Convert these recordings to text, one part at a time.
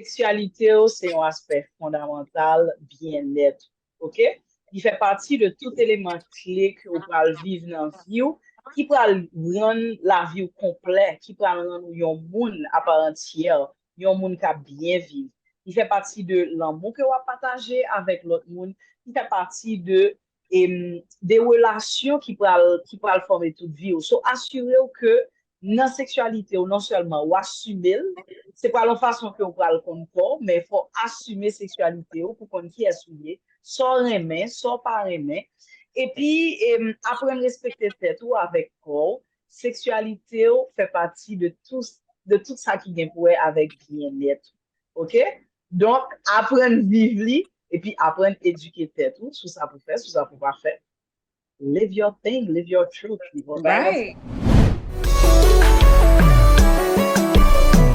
sexualité, c'est un aspect fondamental bien-être, ok? Il fait partie de tout élément clé que vous pouvez vivre dans la vie, qui peut rendre la vie complète, qui peut rendre un monde à part entière, un monde qui a bien vivre. Il fait partie de l'amour que vous partagez avec l'autre monde. Il fait partie de des relations qui peuvent former toute vie. So, assurez-vous que dans la sexualité, ou non seulement ou assumer, c'est pas la façon que vous parlez comme corps, mais il faut assumer la sexualité ou pour qu'on qui est souillé, sans aimer, sans pas aimer. Et puis, apprendre à respecter tête ou avec corps, sexualité fait partie de tout ça qui vient pour avec bien-être. OK? Donc, apprendre à vivre et puis apprendre à éduquer tête ou sous ça pour faire, sous ça pour pas faire. Live your thing, live your truth. Live your Right.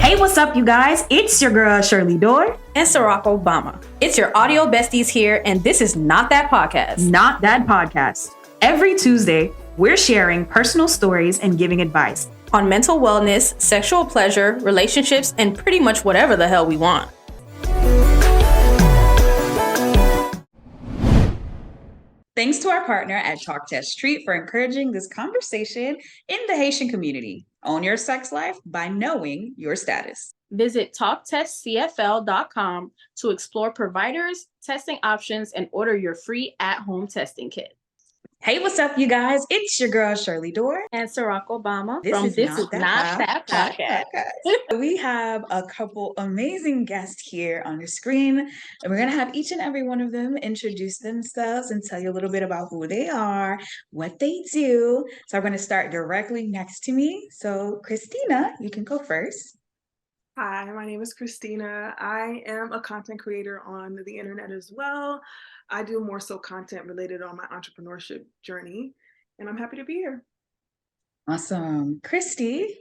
Hey, what's up, you guys? It's your girl, Shirley Dor and CirocObama. It's your audio besties here, and this is Not That Podcast. Not That Podcast. Every Tuesday, we're sharing personal stories and giving advice on mental wellness, sexual pleasure, relationships, and pretty much whatever the hell we want. Thanks to our partner at Talk Test Street for encouraging this conversation in the Haitian community. Own your sex life by knowing your status. Visit talktestcfl.com to explore providers, testing options, and order your free at-home testing kit. Hey, what's up, you guys? It's your girl, Shirley Dor and CirocObama from This Is Not That Podcast. We have a couple amazing guests here on the screen, and we're going to have each and every one of them introduce themselves and tell you a little bit about who they are, what they do. So I'm going to start directly next to me. So Christina, you can go first. Hi, my name is Christina. I am a content creator on the internet as well. I do more so content related on my entrepreneurship journey, and I'm happy to be here. Awesome. Christy.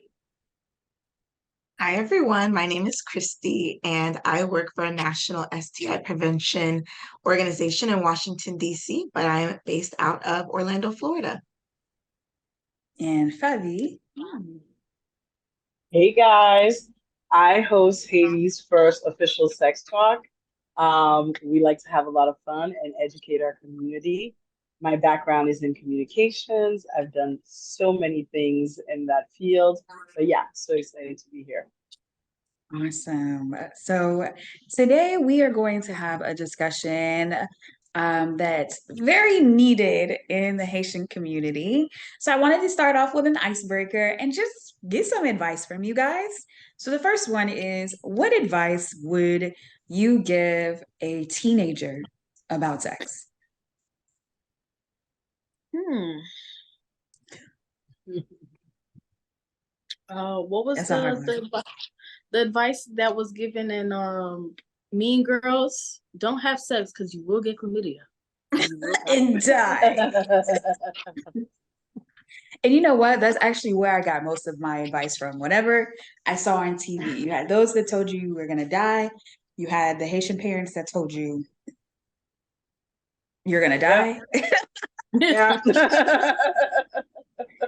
Hi, everyone. My name is Christy, and I work for a national STI prevention organization in Washington, D.C., but I'm based out of Orlando, Florida. And Fabi. Hey, guys. I host Haiti's first official sex talk. We like to have a lot of fun and educate our community. My background is in communications. I've done so many things in that field. But yeah, so excited to be here. Awesome. So today we are going to have a discussion that's very needed in the Haitian community. So I wanted to start off with an icebreaker and just get some advice from you guys. So the first one is, what advice would you give a teenager about sex? What was the advice that was given in Mean Girls? Don't have sex because you will get chlamydia. And die. And you know what? That's actually where I got most of my advice from. Whenever I saw on TV, you had those that told you were going to die. You had the Haitian parents that told you you're going to die. Yeah.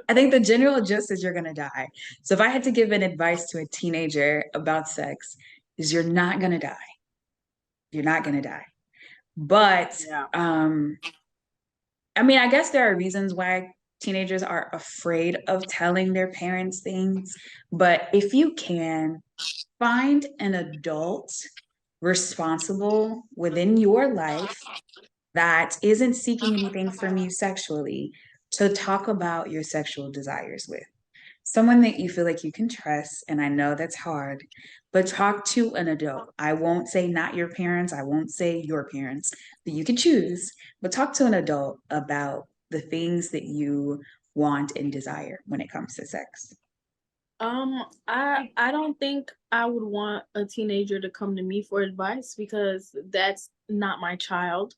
I think the general gist is you're going to die. So if I had to give an advice to a teenager about sex, is you're not going to die. You're not going to die. But, I mean, I guess there are reasons why teenagers are afraid of telling their parents things. But if you can, find an adult responsible within your life that isn't seeking anything from you sexually to talk about your sexual desires with. Someone that you feel like you can trust, and I know that's hard, but talk to an adult. I won't say not your parents, I won't say your parents, but you can choose, but talk to an adult about the things that you want and desire when it comes to sex. I don't think I would want a teenager to come to me for advice because that's not my child.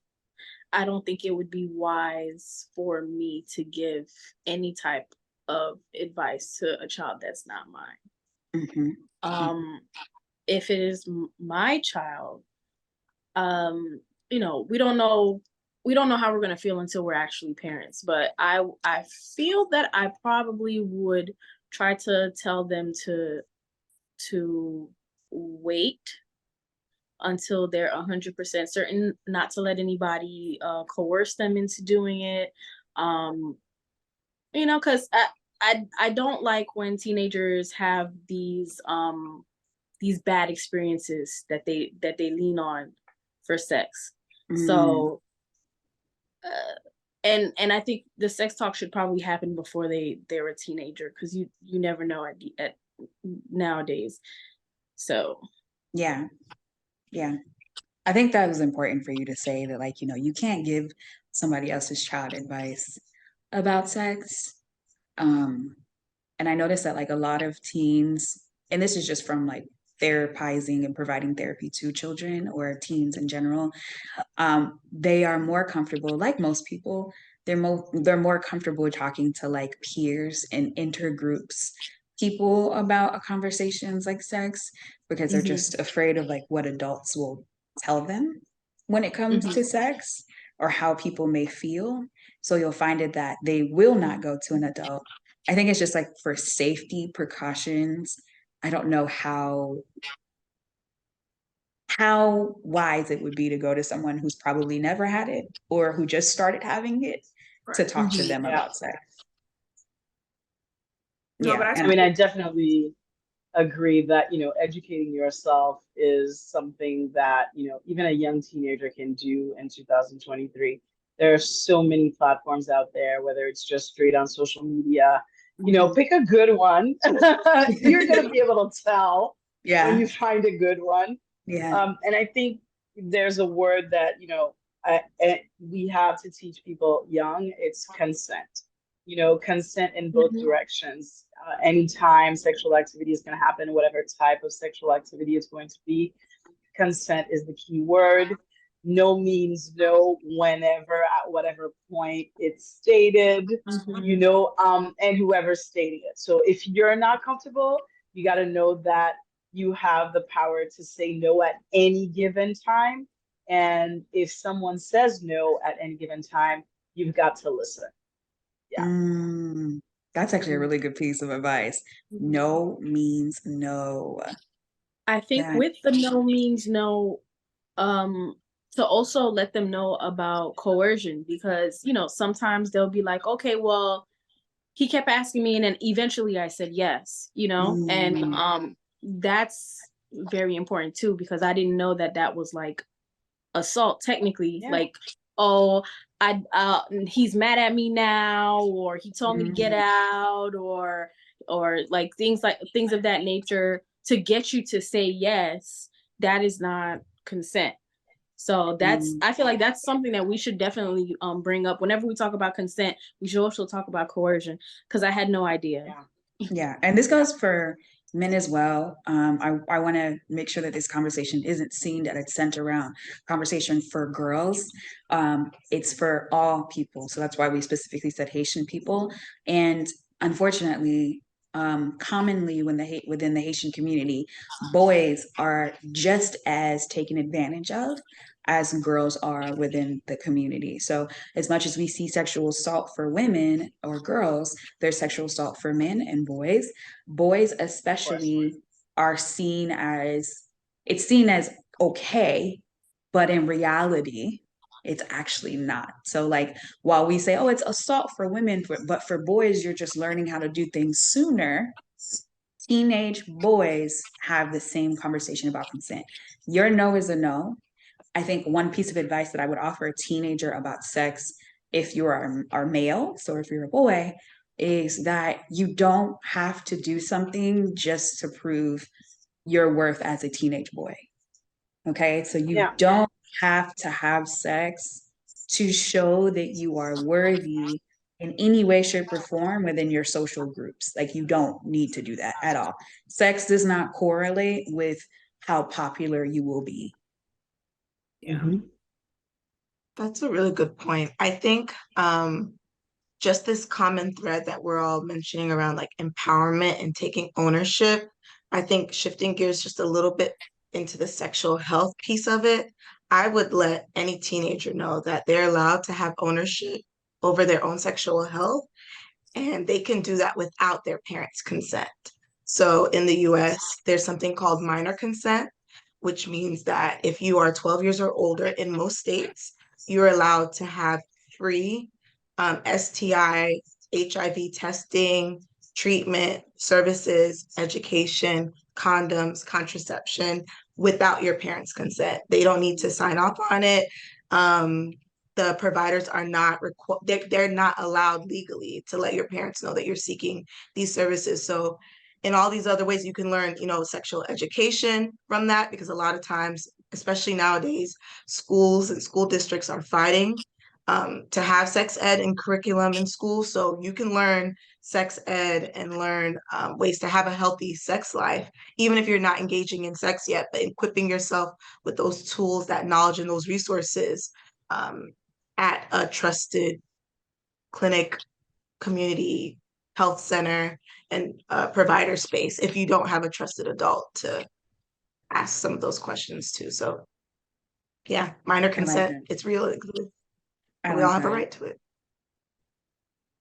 I don't think it would be wise for me to give any type of advice to a child that's not mine. Mm-hmm. If it is my child, we don't know how we're going to feel until we're actually parents. But I feel that I probably would try to tell them to wait until they're 100% certain, not to let anybody coerce them into doing it. You know, because I don't like when teenagers have these bad experiences that they lean on for sex. So and I think the sex talk should probably happen before they're a teenager, because you never know at nowadays. So yeah. I think that was important for you to say that, like, you know, you can't give somebody else's child advice about sex. And I noticed that, like, a lot of teens, and this is just from like therapizing and providing therapy to children or teens in general, they are more comfortable, like most people, they're more comfortable talking to like peers and intergroups people about conversations like sex, because they're just afraid of like what adults will tell them when it comes to sex or how people may feel. So you'll find it that they will not go to an adult. I think it's just like for safety precautions. I don't know how wise it would be to go to someone who's probably never had it or who just started having it to talk to them about sex. No, but I mean, I definitely agree that, you know, educating yourself is something that, you know, even a young teenager can do in 2023. There are so many platforms out there, whether it's just straight on social media, you know, pick a good one. You're going to be able to tell when you find a good one. And I think there's a word that, you know, we have to teach people young. It's consent. You know, consent in both directions. Anytime sexual activity is going to happen, whatever type of sexual activity it's going to be, consent is the key word. No means no whenever, at whatever point it's stated, you know, and whoever stated it. So if you're not comfortable, you got to know that you have the power to say no at any given time. And if someone says no at any given time, you've got to listen. That's actually a really good piece of advice. No means no. I think with the no means no, to also let them know about coercion, because, you know, sometimes they'll be like, okay, well, he kept asking me and then eventually I said yes, you know, and that's very important too, because I didn't know that was like assault technically. Like, oh, he's mad at me now, or he told me to get out, or like things of that nature to get you to say yes. That is not consent. So I feel like that's something that we should definitely bring up whenever we talk about consent. We should also talk about coercion, because I had no idea. Yeah, and this goes for men as well. I want to make sure that this conversation isn't seen that it's centered around conversation for girls. It's for all people. So that's why we specifically said Haitian people. And unfortunately, commonly within the Haitian community, boys are just as taken advantage of as girls are within the community. So as much as we see sexual assault for women or girls, there's sexual assault for men and boys. Boys especially are seen as okay, but in reality, it's actually not. So like, while we say, oh, it's assault for women, but for boys, you're just learning how to do things sooner. Teenage boys have the same conversation about consent. Your no is a no. I think one piece of advice that I would offer a teenager about sex, if you are male, so if you're a boy, is that you don't have to do something just to prove your worth as a teenage boy. Okay, so you don't have to have sex to show that you are worthy in any way, shape, or form within your social groups. Like, you don't need to do that at all. Sex does not correlate with how popular you will be. That's a really good point. I think just this common thread that we're all mentioning around like empowerment and taking ownership, I think shifting gears just a little bit into the sexual health piece of it, I would let any teenager know that they're allowed to have ownership over their own sexual health, and they can do that without their parents' consent. So in the US, there's something called minor consent, which means that if you are 12 years or older in most states, you're allowed to have free STI, HIV testing, treatment, services, education, condoms, contraception without your parents' consent. They don't need to sign off on it. The providers are not they're not allowed legally to let your parents know that you're seeking these services. So in all these other ways, you can learn, sexual education from that, because a lot of times, especially nowadays, schools and school districts are fighting to have sex ed and curriculum in school. So you can learn sex ed and learn ways to have a healthy sex life, even if you're not engaging in sex yet, but equipping yourself with those tools, that knowledge, and those resources at a trusted clinic, community health center, and provider space, if you don't have a trusted adult to ask some of those questions to. So yeah, minor consent, it's real. We all have a right to it.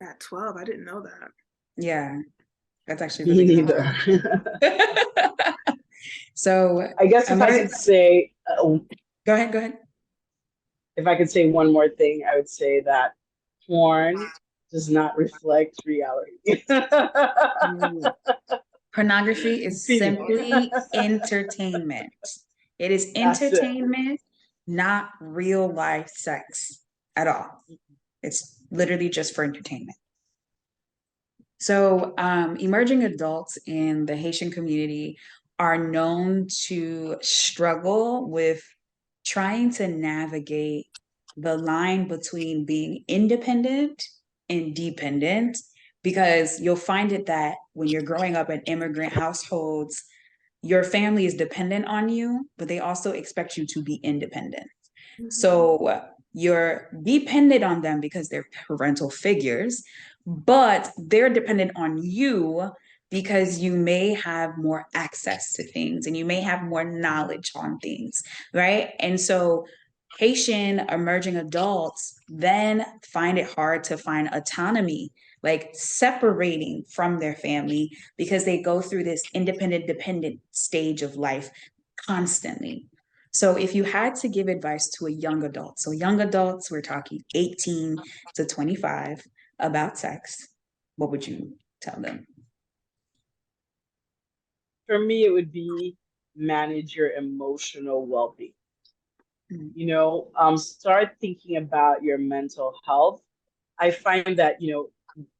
At 12, I didn't know that. Yeah, that's actually Me really neither. So I guess if I could say, go ahead. If I could say one more thing, I would say that porn does not reflect reality. Pornography is simply entertainment. It is entertainment, not real life sex at all. It's literally just for entertainment. So emerging adults in the Haitian community are known to struggle with trying to navigate the line between being independent and dependent, because you'll find it that when you're growing up in immigrant households, your family is dependent on you, but they also expect you to be independent. Mm-hmm. So you're dependent on them because they're parental figures, but they're dependent on you because you may have more access to things and you may have more knowledge on things, right? And so Haitian emerging adults then find it hard to find autonomy, like separating from their family, because they go through this independent, dependent stage of life constantly. So if you had to give advice to a young adult, so young adults, we're talking 18 to 25, about sex, what would you tell them? For me, it would be manage your emotional well-being. Start thinking about your mental health. I find that,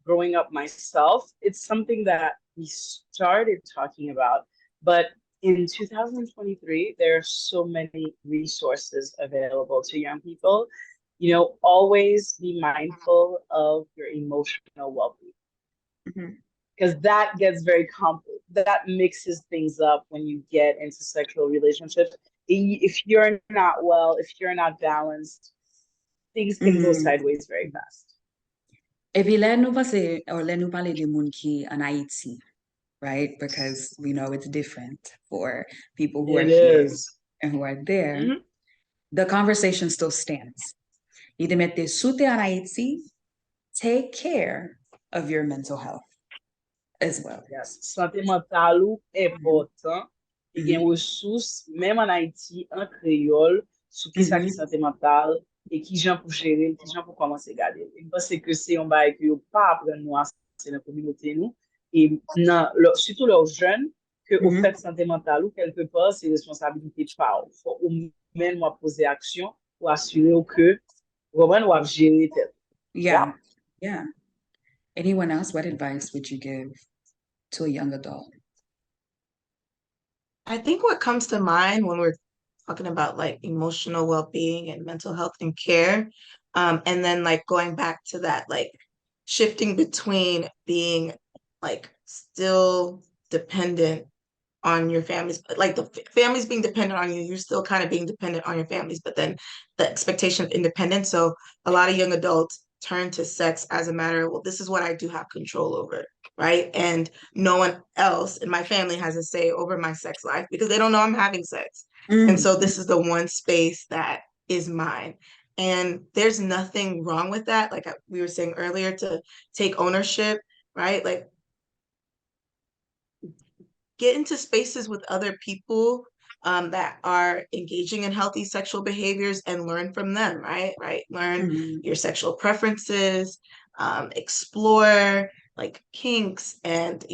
growing up myself, it's something that we started talking about, but in 2023, there are so many resources available to young people. Always be mindful of your emotional well-being. Because that gets very complex. That mixes things up when you get into sexual relationships. If you're not well, if you're not balanced, things can go sideways very fast. Et puis là, nous parlons de monde qui en Haïti, right? Because we know it's different for people who are here and who are there. Mm-hmm. The conversation still stands. You te mette soute en Haïti, take care of your mental health as well. Yes, santé mentale ou important. Il y a une ressource, même en Haïti, en créole, sur qui ça qui santé mentale et qui j'en pour gérer, qui j'en pour commencer à garder. Parce que c'est un bail que vous pas apprendre nous c'est dans la communauté nous et surtout leurs jeunes que au fait santé mentale ou quelque part c'est responsabilité pas faut ou même poser action pour assurer que vraiment nous gérer tête. Yeah. Anyone else, what advice would you give to a young adult? I think what comes to mind when we're talking about like emotional well-being and mental health and care, and then like going back to that, like shifting between being like still dependent on your families, but like the families being dependent on you, you're still kind of being dependent on your families, but then the expectation of independence. So a lot of young adults turn to sex as a matter of, well, this is what I do have control over, right? And no one else in my family has a say over my sex life because they don't know I'm having sex. And so this is the one space that is mine. And there's nothing wrong with that. Like we were saying earlier, to take ownership, right? Like get into spaces with other people that are engaging in healthy sexual behaviors and learn from them, right? Learn your sexual preferences, explore like kinks and,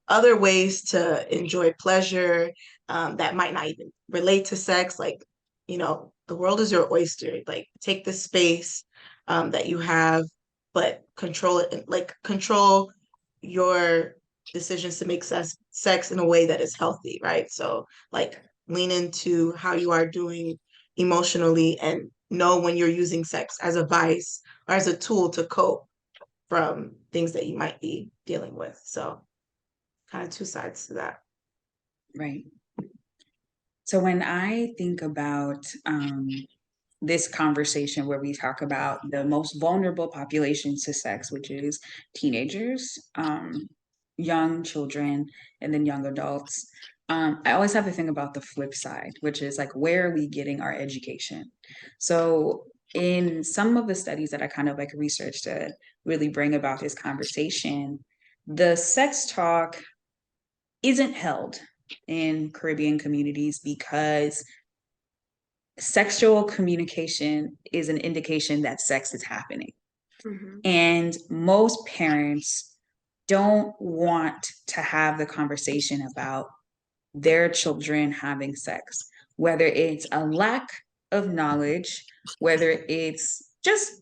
other ways to enjoy pleasure that might not even relate to sex. Like, the world is your oyster. Like, take the space that you have, but control it, like control your decisions to make sex in a way that is healthy, right? So like lean into how you are doing emotionally and know when you're using sex as a vice or as a tool to cope from things that you might be dealing with. So kind of two sides to that. Right. So when I think about this conversation where we talk about the most vulnerable populations to sex, which is teenagers, young children, and then young adults, I always have to think about the flip side, which is like, where are we getting our education? So in some of the studies that I kind of like researched to really bring about this conversation, the sex talk isn't held in Caribbean communities because sexual communication is an indication that sex is happening. And most parents don't want to have the conversation about their children having sex, whether it's a lack of knowledge, whether it's just,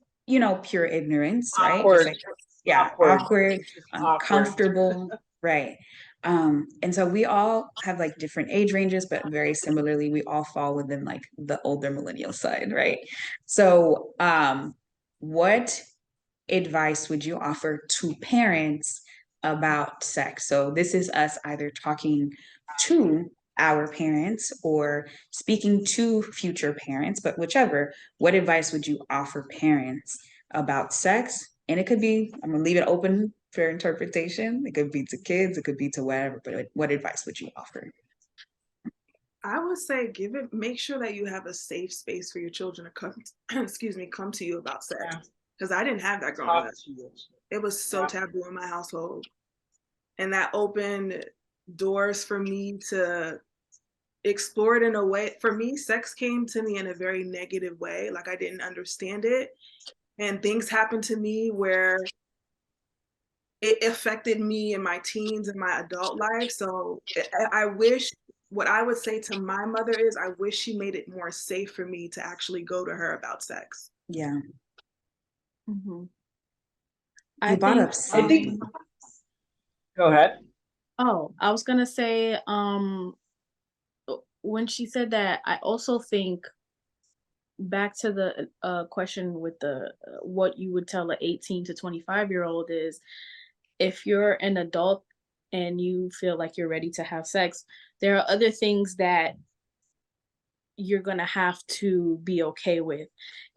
pure ignorance, right? Awkward. Just like, yeah, awkward, It's just uncomfortable, right? And so we all have like different age ranges, but very similarly, we all fall within like the older millennial side, right? So, what advice would you offer to parents about sex? So this is us either talking to our parents or speaking to future parents, but whichever, what advice would you offer parents about sex? And it could be, I'm gonna leave it open for interpretation. It could be to kids, it could be to whatever, but what advice would you offer? I would say make sure that you have a safe space for your children to come, come to you about sex. Because I didn't have that growing up. It was so taboo in my household. And that opened doors for me to explore it in a way. For me, sex came to me in a very negative way. Like I didn't understand it. And things happened to me where it affected me in my teens and my adult life. So I wish, what I would say to my mother is, I wish she made it more safe for me to actually go to her about sex. Yeah. I brought up think, go ahead. Oh, I was gonna say, when she said that, I also think back to the question with the what you would tell an 18 to 25-year-old is, if you're an adult and you feel like you're ready to have sex, there are other things that you're gonna have to be okay with.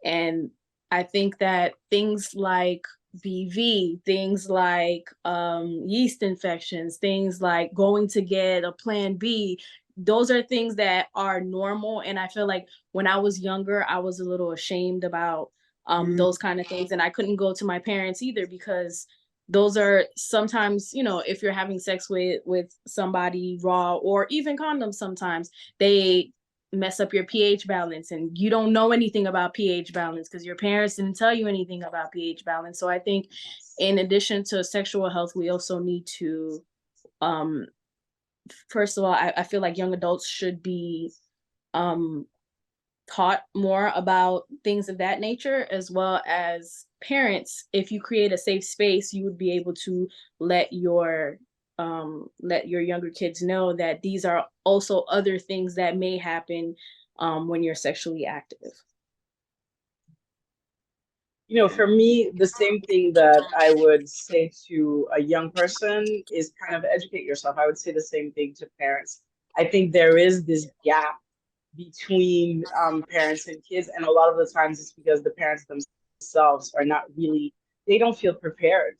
And I think that things like BV, things like yeast infections, things like going to get a plan B, those are things that are normal. And I feel like when I was younger, I was a little ashamed about those kind of things. And I couldn't go to my parents either, because those are sometimes, if you're having sex with somebody raw, or even condoms, sometimes they mess up your pH balance, and you don't know anything about pH balance because your parents didn't tell you anything about pH balance. So I think in addition to sexual health, we also need to, first of all, I feel like young adults should be taught more about things of that nature, as well as parents. If you create a safe space, you would be able to let your younger kids know that these are also other things that may happen when you're sexually active. For me, the same thing that I would say to a young person is kind of educate yourself. I would say the same thing to parents. I think there is this gap between parents and kids, and a lot of the times it's because the parents themselves are not really, they don't feel prepared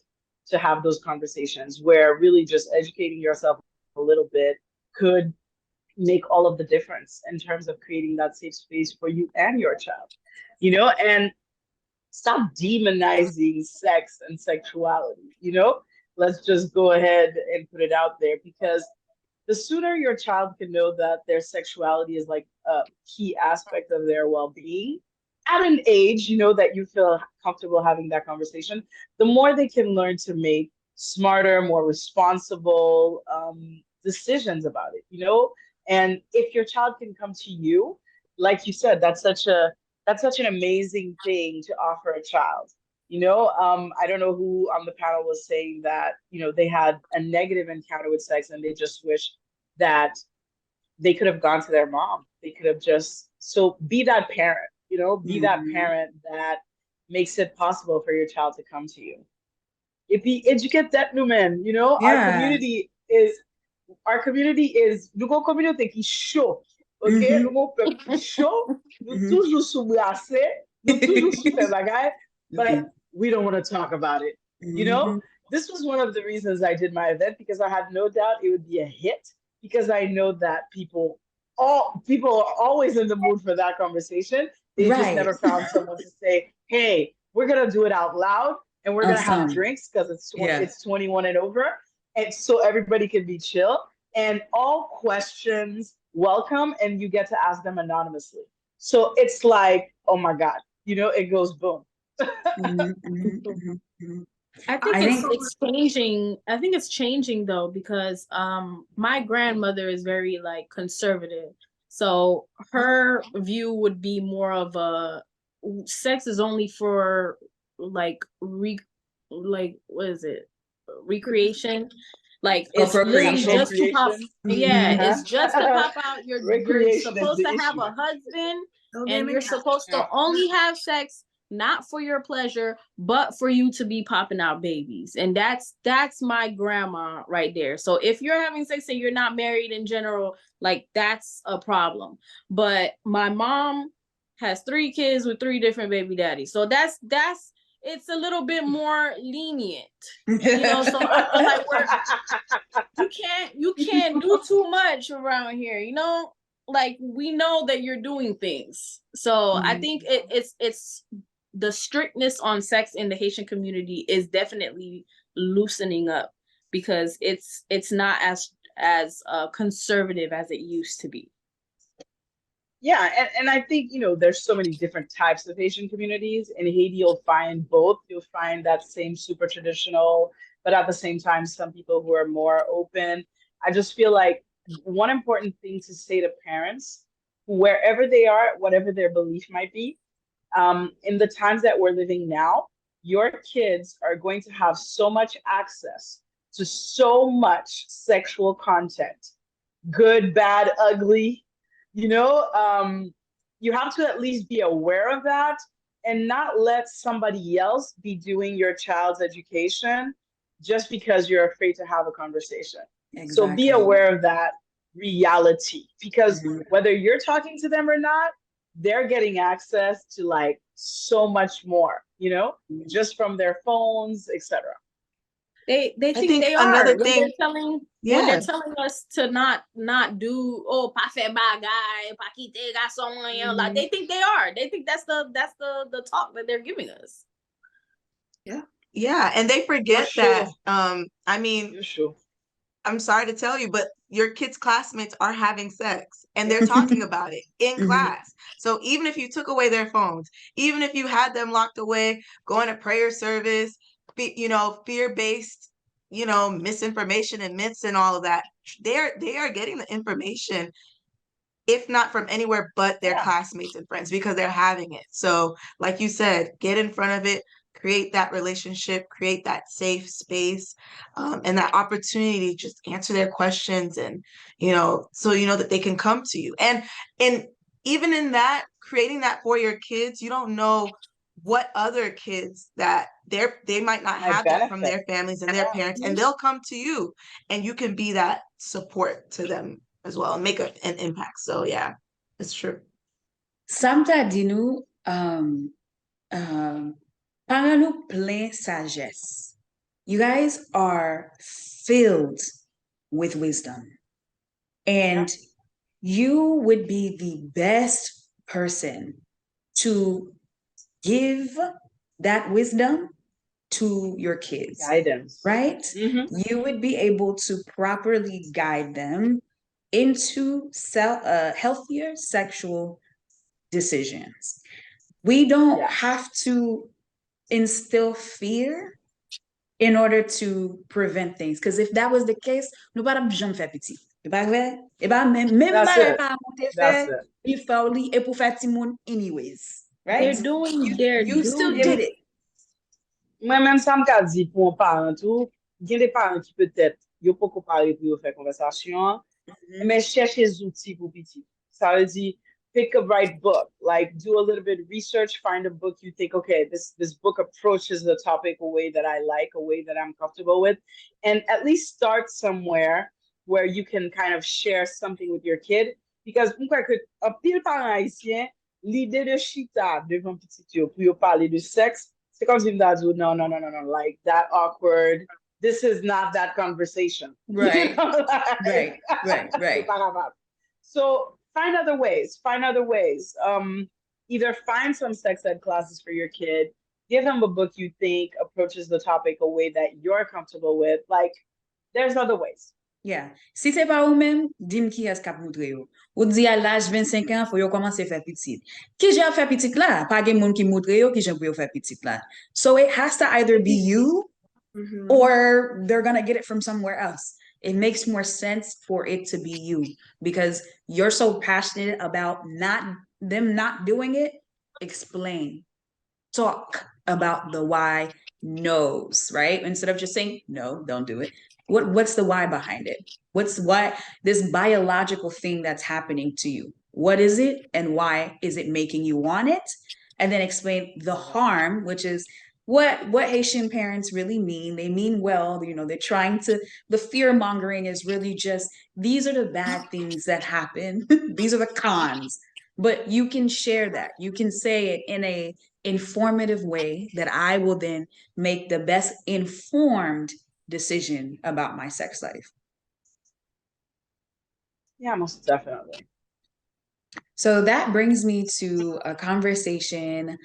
to have those conversations, where really just educating yourself a little bit could make all of the difference in terms of creating that safe space for you and your child, and stop demonizing sex and sexuality. Let's just go ahead and put it out there, because the sooner your child can know that their sexuality is like a key aspect of their well-being at an age, that you feel comfortable having that conversation, the more they can learn to make smarter, more responsible decisions about it. And if your child can come to you, like you said, that's such an amazing thing to offer a child. I don't know who on the panel was saying that, they had a negative encounter with sex and they just wish that they could have gone to their mom. They could have so be that parent, be that parent that makes it possible for your child to come to you. If you educate that woman, our community is nous avons communauté qui chaud, ok? Nous avons peuple qui chaud, nous toujours sous brassé, nous toujours sous fait bagaille, but we don't want to talk about it. This was one of the reasons I did my event, because I had no doubt it would be a hit, because I know that people are always in the mood for that conversation. They just never found someone to say, hey, we're gonna do it out loud and we're gonna have drinks because it's 21 and over. And so everybody can be chill, and all questions welcome, and you get to ask them anonymously. So it's like, oh my God, it goes boom. I think it's changing. I think it's changing though, because my grandmother is very like conservative. So her view would be more of a sex is only for like what is it? Recreation. Like it's literally just to pop. Yeah, it's just to pop out. You're supposed to have a husband, and you're supposed to only have sex not for your pleasure, but for you to be popping out babies. And that's my grandma right there. So if you're having sex and you're not married in general, like that's a problem. But my mom has 3 kids with 3 different baby daddies. So that's it's a little bit more lenient, so I feel like you can't do too much around here, like we know that you're doing things. So I think it's the strictness on sex in the Haitian community is definitely loosening up, because it's not as conservative as it used to be. Yeah, and I think, there's so many different types of Haitian communities. In Haiti, you'll find both. You'll find that same super traditional, but at the same time, some people who are more open. I just feel like one important thing to say to parents, wherever they are, whatever their belief might be, in the times that we're living now, your kids are going to have so much access to so much sexual content, good, bad, ugly. You have to at least be aware of that and not let somebody else be doing your child's education just because you're afraid to have a conversation. Exactly. So be aware of that reality, because whether you're talking to them or not, they're getting access to like so much more, just from their phones, etc. They think they are. Another thing, when they're telling us to not do pas faire bagay, pas quitter garçon, like they think they are. They think that's the talk that they're giving us. Yeah, and they forget that. I mean, I'm sorry to tell you, but your kids' classmates are having sex and they're talking about it in class. So even if you took away their phones, even if you had them locked away, going to prayer service, fear-based, misinformation and myths and all of that, they are getting the information, if not from anywhere but their classmates and friends, because they're having it. So like you said, get in front of it, create that relationship, create that safe space, and that opportunity to just answer their questions, and so that they can come to you. And even in that, creating that for your kids, you don't know what other kids that they might not have that from their families and their parents, and they'll come to you, and you can be that support to them as well and make an impact. So yeah, it's true. Samta di nou, parents nou plein sagesse. You guys are filled with wisdom, and you would be the best person to give that wisdom to your kids. Guidance. Right? You would be able to properly guide them into healthier sexual decisions. We don't have to instill fear in order to prevent things. Because if that was the case, nous pas jamais faire petit. Anyways, right? They're doing their you still did it. Moi-même, ça me dit pour un parent tout, il y a des parents qui peut-être, ils pas parler pour faire conversation, mais chercher des outils pour petit. Ça veut dire, pick a right book, like do a little bit of research, find a book you think, okay, this book approaches the topic a way that I like, a way that I'm comfortable with, and at least start somewhere where you can kind of share something with your kid, because un pile parent haïtien, l'idée de chita devant petit yo pour parler de sexe, c'est comme si me dit, no, like that awkward, this is not that conversation. Right. Right. So find other ways. Either find some sex ed classes for your kid, give them a book you think approaches the topic a way that you're comfortable with. Like, there's other ways. Yeah. Si c'est pas ou même, dis-moi qui est-ce qu'a montré yo. Ou dit à l'âge 25 ans, faut yo commencer faire petit. Qui j'ai fait petit là? Pas gen moun qui montre yo qui j'ai pour faire petit là. So it has to either be you or they're going to get it from somewhere else. It makes more sense for it to be you because you're so passionate about them not doing it. Explain. Talk about the why no's, right? Instead of just saying, no, don't do it. What's the why behind it? What's why this biological thing that's happening to you? What is it and why is it making you want it? And then explain the harm, which is what Haitian parents really mean. They mean well, they're trying to, the fear mongering is really just, these are the bad things that happen. These are the cons, but you can share that. You can say it in a informative way that I will then make the best informed decision about my sex life. Yeah, most definitely. So that brings me to a conversation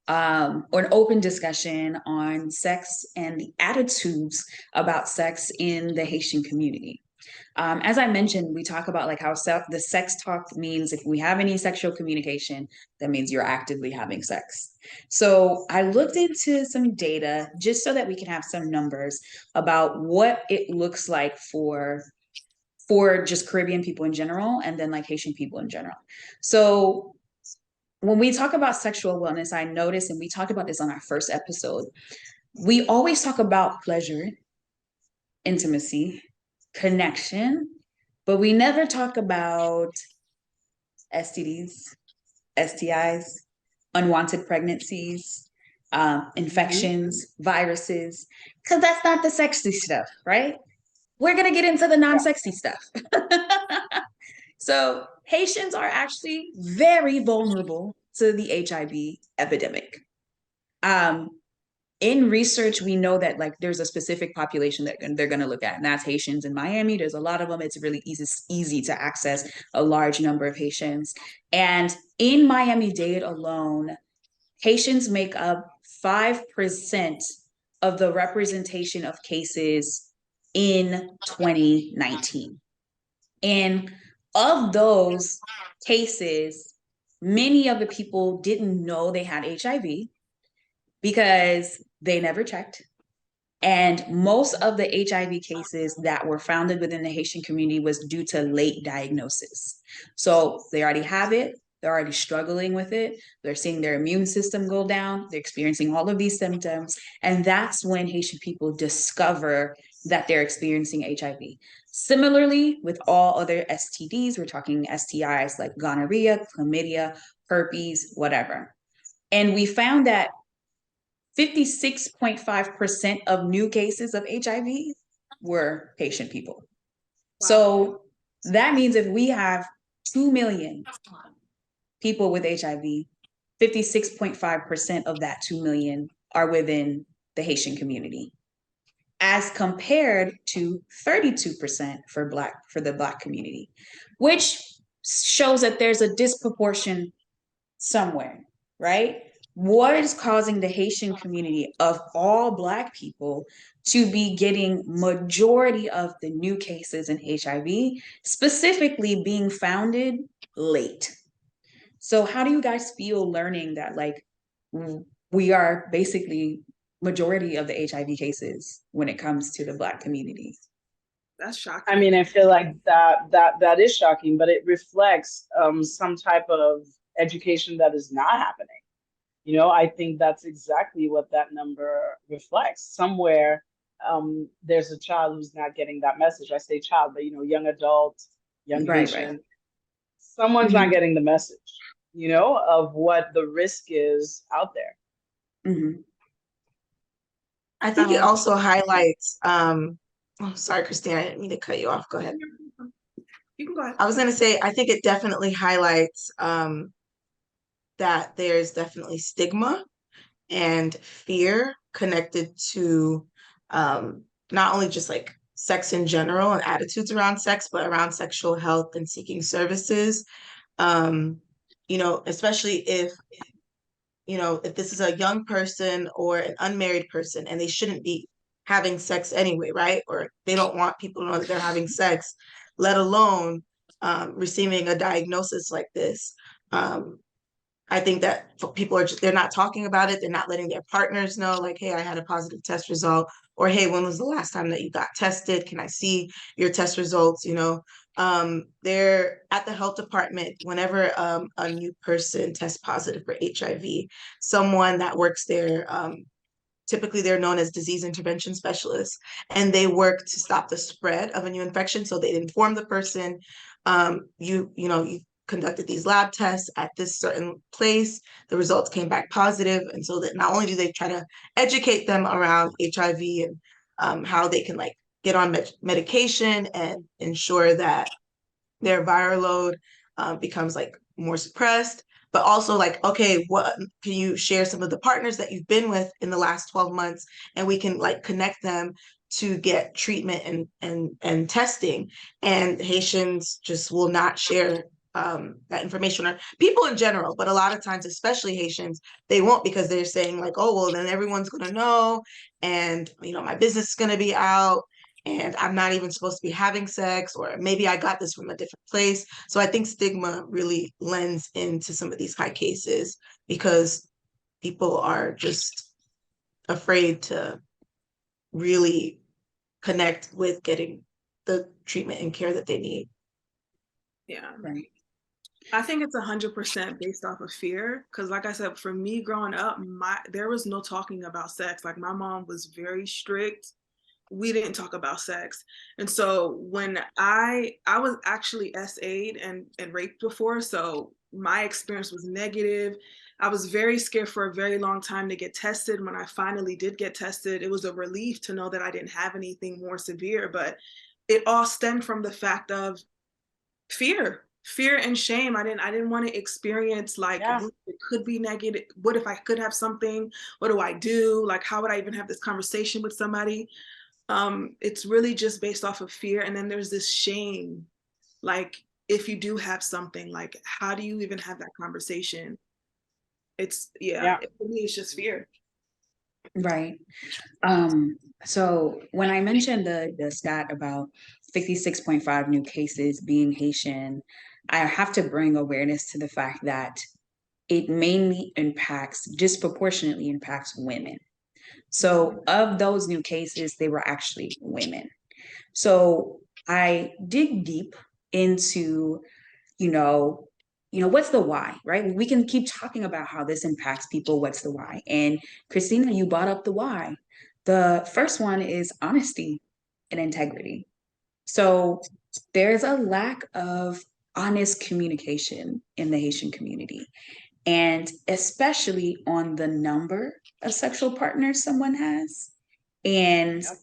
or an open discussion on sex and the attitudes about sex in the Haitian community. As I mentioned, we talk about like how the sex talk means if we have any sexual communication, that means you're actively having sex. So I looked into some data just so that we can have some numbers about what it looks like for just Caribbean people in general, and then like Haitian people in general. So when we talk about sexual wellness, I noticed, and we talked about this on our first episode, we always talk about pleasure, intimacy, connection, but we never talk about STDs, STIs, unwanted pregnancies, infections, viruses, because that's not the sexy stuff, right? We're going to get into the non-sexy stuff. So Haitians are actually very vulnerable to the HIV epidemic. In research, we know that like there's a specific population that they're going to look at, and that's Haitians in Miami. There's a lot of them. It's really easy to access a large number of Haitians. And in Miami-Dade alone, Haitians make up 5% of the representation of cases in 2019. And of those cases, many of the people didn't know they had HIV because they never checked. And most of the HIV cases that were founded within the Haitian community was due to late diagnosis. So they already have it. They're already struggling with it. They're seeing their immune system go down. They're experiencing all of these symptoms. And that's when Haitian people discover that they're experiencing HIV. Similarly, with all other STDs, we're talking STIs like gonorrhea, chlamydia, herpes, whatever. And we found that 56.5% of new cases of HIV were Haitian people. Wow. So that means if we have 2 million people with HIV, 56.5% of that 2 million are within the Haitian community, as compared to 32% for the Black community, which shows that there's a disproportion somewhere, right? what is causing the Haitian community of all Black people to be getting majority of the new cases in HIV, specifically being founded late? So how do you guys feel learning that like we are basically majority of the HIV cases when it comes to the Black community? That's shocking. I mean, I feel like that is shocking, but it reflects some type of education that is not happening. You know, I think that's exactly what that number reflects. Somewhere, there's a child who's not getting that message. I say child, but you know, young adult, young Right, Haitian. right. Someone's not Mhm. getting the message, you know, of what the risk is out there. Mhm. I think it also highlights, oh, sorry, Christine, I didn't mean to cut you off. Go ahead. You can go ahead. I was going to say, I think it definitely highlights that there's definitely stigma and fear connected to not only just like sex in general and attitudes around sex, but around sexual health and seeking services. You know, especially if, you know, if this is a young person or an unmarried person and they shouldn't be having sex anyway, right? Or they don't want people to know that they're having sex, let alone receiving a diagnosis like this. I think that people are just, they're not talking about it. They're not letting their partners know, like, hey, I had a positive test result, or hey, when was the last time that you got tested? Can I see your test results? You know, they're at the health department whenever a new person tests positive for HIV, someone that works there, typically they're known as disease intervention specialists, and they work to stop the spread of a new infection. So they inform the person, you conducted these lab tests at this certain place, the results came back positive. And so that not only do they try to educate them around HIV and how they can like get on medication and ensure that their viral load becomes like more suppressed, but also like, okay, what can you share some of the partners that you've been with in the last 12 months, and we can like connect them to get treatment and testing. And Haitians just will not share that information, or people in general, but a lot of times, especially Haitians, they won't, because they're saying like, oh, well, then everyone's gonna know, and you know, my business is gonna be out, and I'm not even supposed to be having sex, or maybe I got this from a different place. So I think stigma really lends into some of these high cases because people are just afraid to really connect with getting the treatment and care that they need. Yeah. Right. I think it's 100% based off of fear. Cause like I said, for me growing up, there was no talking about sex. Like my mom was very strict. We didn't talk about sex. And so when I was actually SA'd and raped before, so my experience was negative. I was very scared for a very long time to get tested. When I finally did get tested, it was a relief to know that I didn't have anything more severe, but it all stemmed from the fact of fear and shame. I didn't want to experience like, Yeah. it could be negative. What if I could have something? What do I do? Like, how would I even have this conversation with somebody? It's really just based off of fear. And then there's this shame. Like, if you do have something, like, how do you even have that conversation? It's, Yeah. for me, it's just fear. Right. So when I mentioned the stat about 56.5 new cases being Haitian, I have to bring awareness to the fact that it mainly disproportionately impacts women. So of those new cases, they were actually women. So I dig deep into, you know, what's the why, right? We can keep talking about how this impacts people. What's the why? And Christina, you brought up the why. The first one is honesty and integrity. So there's a lack of honest communication in the Haitian community, and especially on the number of sexual partners someone has, and Yep.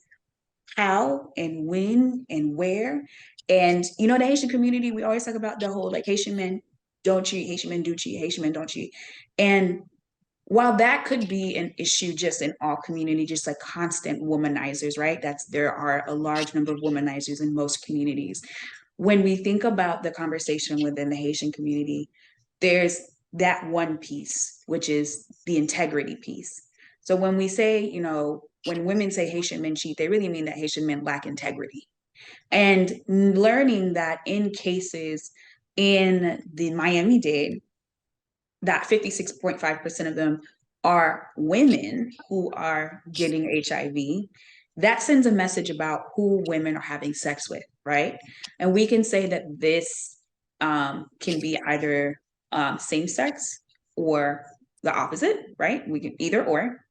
how and when and where. And the Haitian community, we always talk about the whole like Haitian men don't cheat, Haitian men do cheat, Haitian men don't cheat. And while that could be an issue just in all community, just like constant womanizers, right? There are a large number of womanizers in most communities. When we think about the conversation within the Haitian community, there's that one piece, which is the integrity piece. So when we say, you know, when women say Haitian men cheat, they really mean that Haitian men lack integrity. And learning that in cases in the Miami-Dade, that 56.5% of them are women who are getting HIV, that sends a message about who women are having sex with, right? And we can say that this can be either same sex or the opposite, right? We can either or.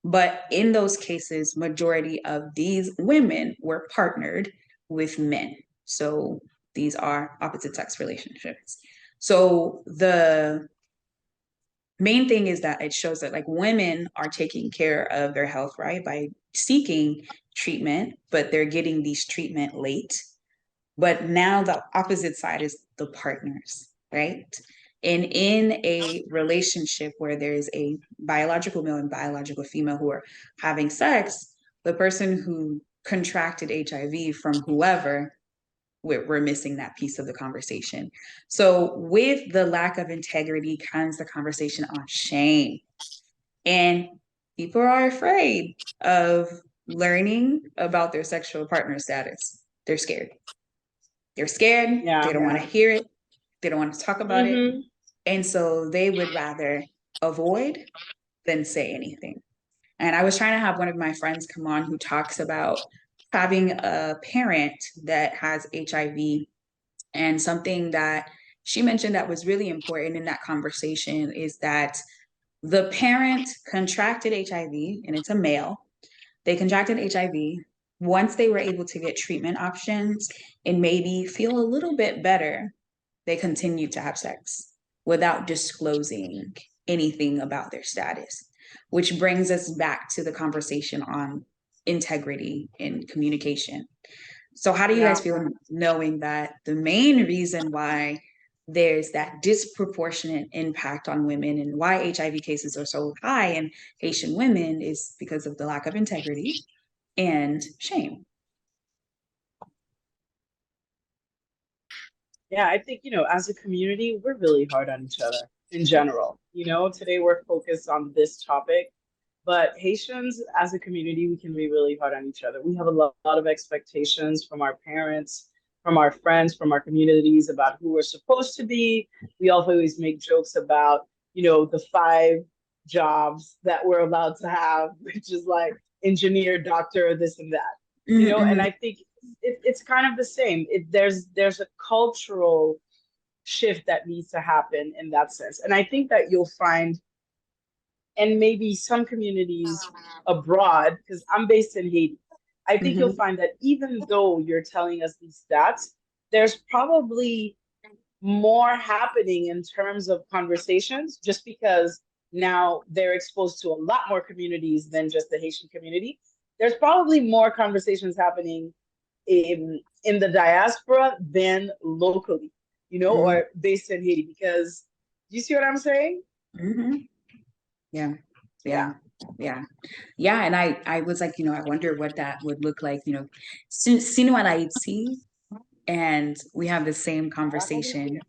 But in those cases, majority of these women were partnered with men. So these are opposite sex relationships. So the main thing is that it shows that like women are taking care of their health, right? By seeking treatment, but they're getting these treatment late. But now the opposite side is the partners, right? And in a relationship where there's a biological male and biological female who are having sex, the person who contracted HIV from whoever, we're missing that piece of the conversation. So with the lack of integrity comes the conversation on shame. And people are afraid of learning about their sexual partner status. They're scared. They're scared. Yeah. They don't want to hear it. They don't want to talk about it. And so they would rather avoid than say anything. And I was trying to have one of my friends come on who talks about having a parent that has HIV, and something that she mentioned that was really important in that conversation is that the parent contracted HIV, and it's a male. They contracted HIV. Once they were able to get treatment options and maybe feel a little bit better, they continued to have sex without disclosing anything about their status, which brings us back to the conversation on integrity and communication. So how do you guys feel knowing that the main reason why there's that disproportionate impact on women and why HIV cases are so high in Haitian women is because of the lack of integrity and shame? Yeah, I think, as a community, we're really hard on each other in general. Today we're focused on this topic, but Haitians as a community, we can be really hard on each other. We have a lot of expectations from our parents, from our friends, from our communities about who we're supposed to be. We always make jokes about, the 5 jobs that we're allowed to have, which is like engineer, doctor, this and that. And I think it's kind of the same. There's a cultural shift that needs to happen in that sense. And I think that you'll find, and maybe some communities abroad, because I'm based in Haiti, I think you'll find that even though you're telling us these stats, there's probably more happening in terms of conversations, just because now they're exposed to a lot more communities than just the Haitian community. There's probably more conversations happening in the diaspora than locally, or based in Haiti, because you see what I'm saying? Yeah. And I was like, I wonder what that would look like, sino a Haiti, and we have the same conversation.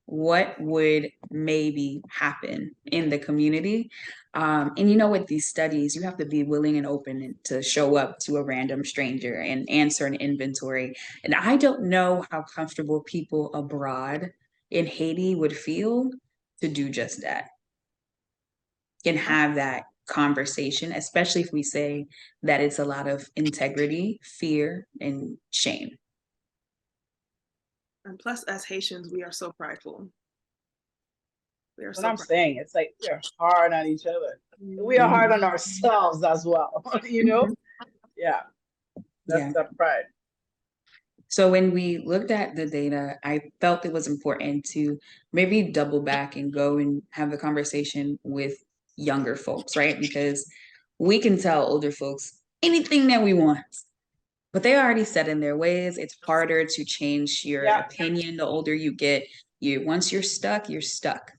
What would maybe happen in the community? And with these studies, you have to be willing and open to show up to a random stranger and answer an inventory. And I don't know how comfortable people abroad in Haiti would feel to do just that and have that conversation, especially if we say that it's a lot of integrity, fear, and shame. And plus, as Haitians, we are so prideful. What I'm saying, it's like we are hard on each other. We are hard on ourselves as well. Yeah, that's that pride. So when we looked at the data, I felt it was important to maybe double back and go and have the conversation with younger folks, right? Because we can tell older folks anything that we want, but they already set in their ways. It's harder to change your opinion the older you get. Once you're stuck, you're stuck.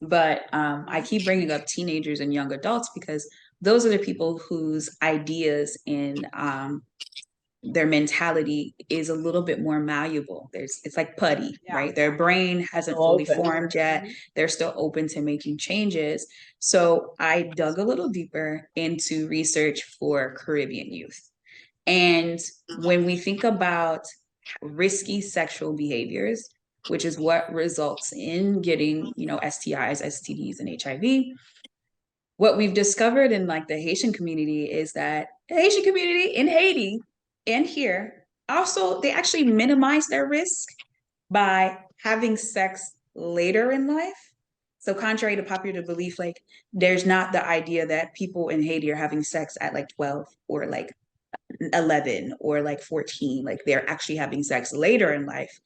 But I keep bringing up teenagers and young adults because those are the people whose ideas and their mentality is a little bit more malleable. It's like putty, Yeah. right? Their brain hasn't fully formed yet. They're still open to making changes. So I dug a little deeper into research for Caribbean youth. And when we think about risky sexual behaviors, which is what results in getting, STIs, STDs, and HIV, what we've discovered in like the Haitian community is that the Haitian community in Haiti and here also, they actually minimize their risk by having sex later in life. So contrary to popular belief, like there's not the idea that people in Haiti are having sex at like 12 or like 11 or like 14. Like they're actually having sex later in life.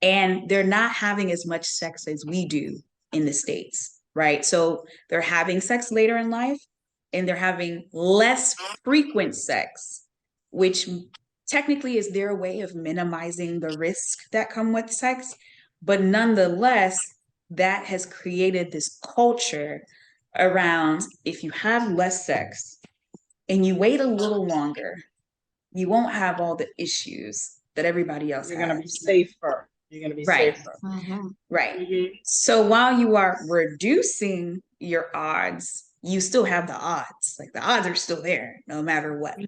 And they're not having as much sex as we do in the States, right? So they're having sex later in life and they're having less frequent sex, which technically is their way of minimizing the risk that come with sex. But nonetheless, that has created this culture around if you have less sex and you wait a little longer, you won't have all the issues that everybody else has. You're going to be safer. You're going to be Right. safer. Right. Mm-hmm. So while you are reducing your odds, you still have the odds. Like the odds are still there no matter what,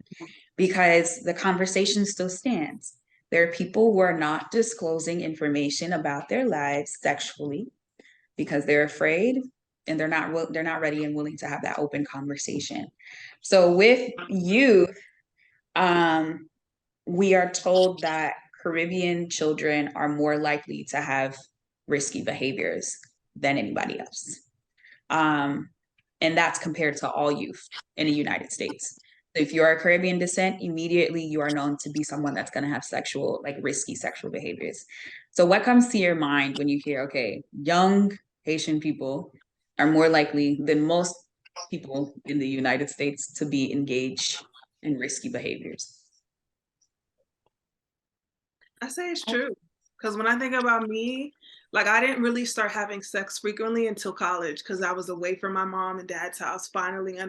because the conversation still stands. There are people who are not disclosing information about their lives sexually because they're afraid and they're not ready and willing to have that open conversation. So with youth, we are told that Caribbean children are more likely to have risky behaviors than anybody else. And that's compared to all youth in the United States. So if you're a Caribbean descent, immediately you are known to be someone that's going to have risky sexual behaviors. So what comes to your mind when you hear, okay, young Haitian people are more likely than most people in the United States to be engaged in risky behaviors? I say it's true. Because when I think about me, like I didn't really start having sex frequently until college because I was away from my mom and dad's house, finally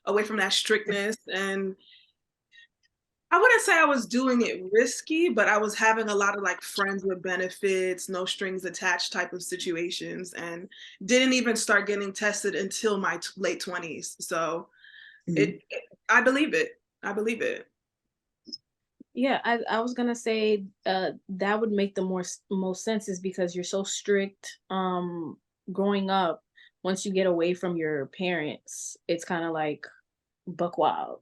away from that strictness. And I wouldn't say I was doing it risky, but I was having a lot of like friends with benefits, no strings attached type of situations, and didn't even start getting tested until my late 20s. So I believe it. I believe it. Yeah, I was gonna say that would make the most sense is because you're so strict growing up. Once you get away from your parents, it's kind of like buck wild,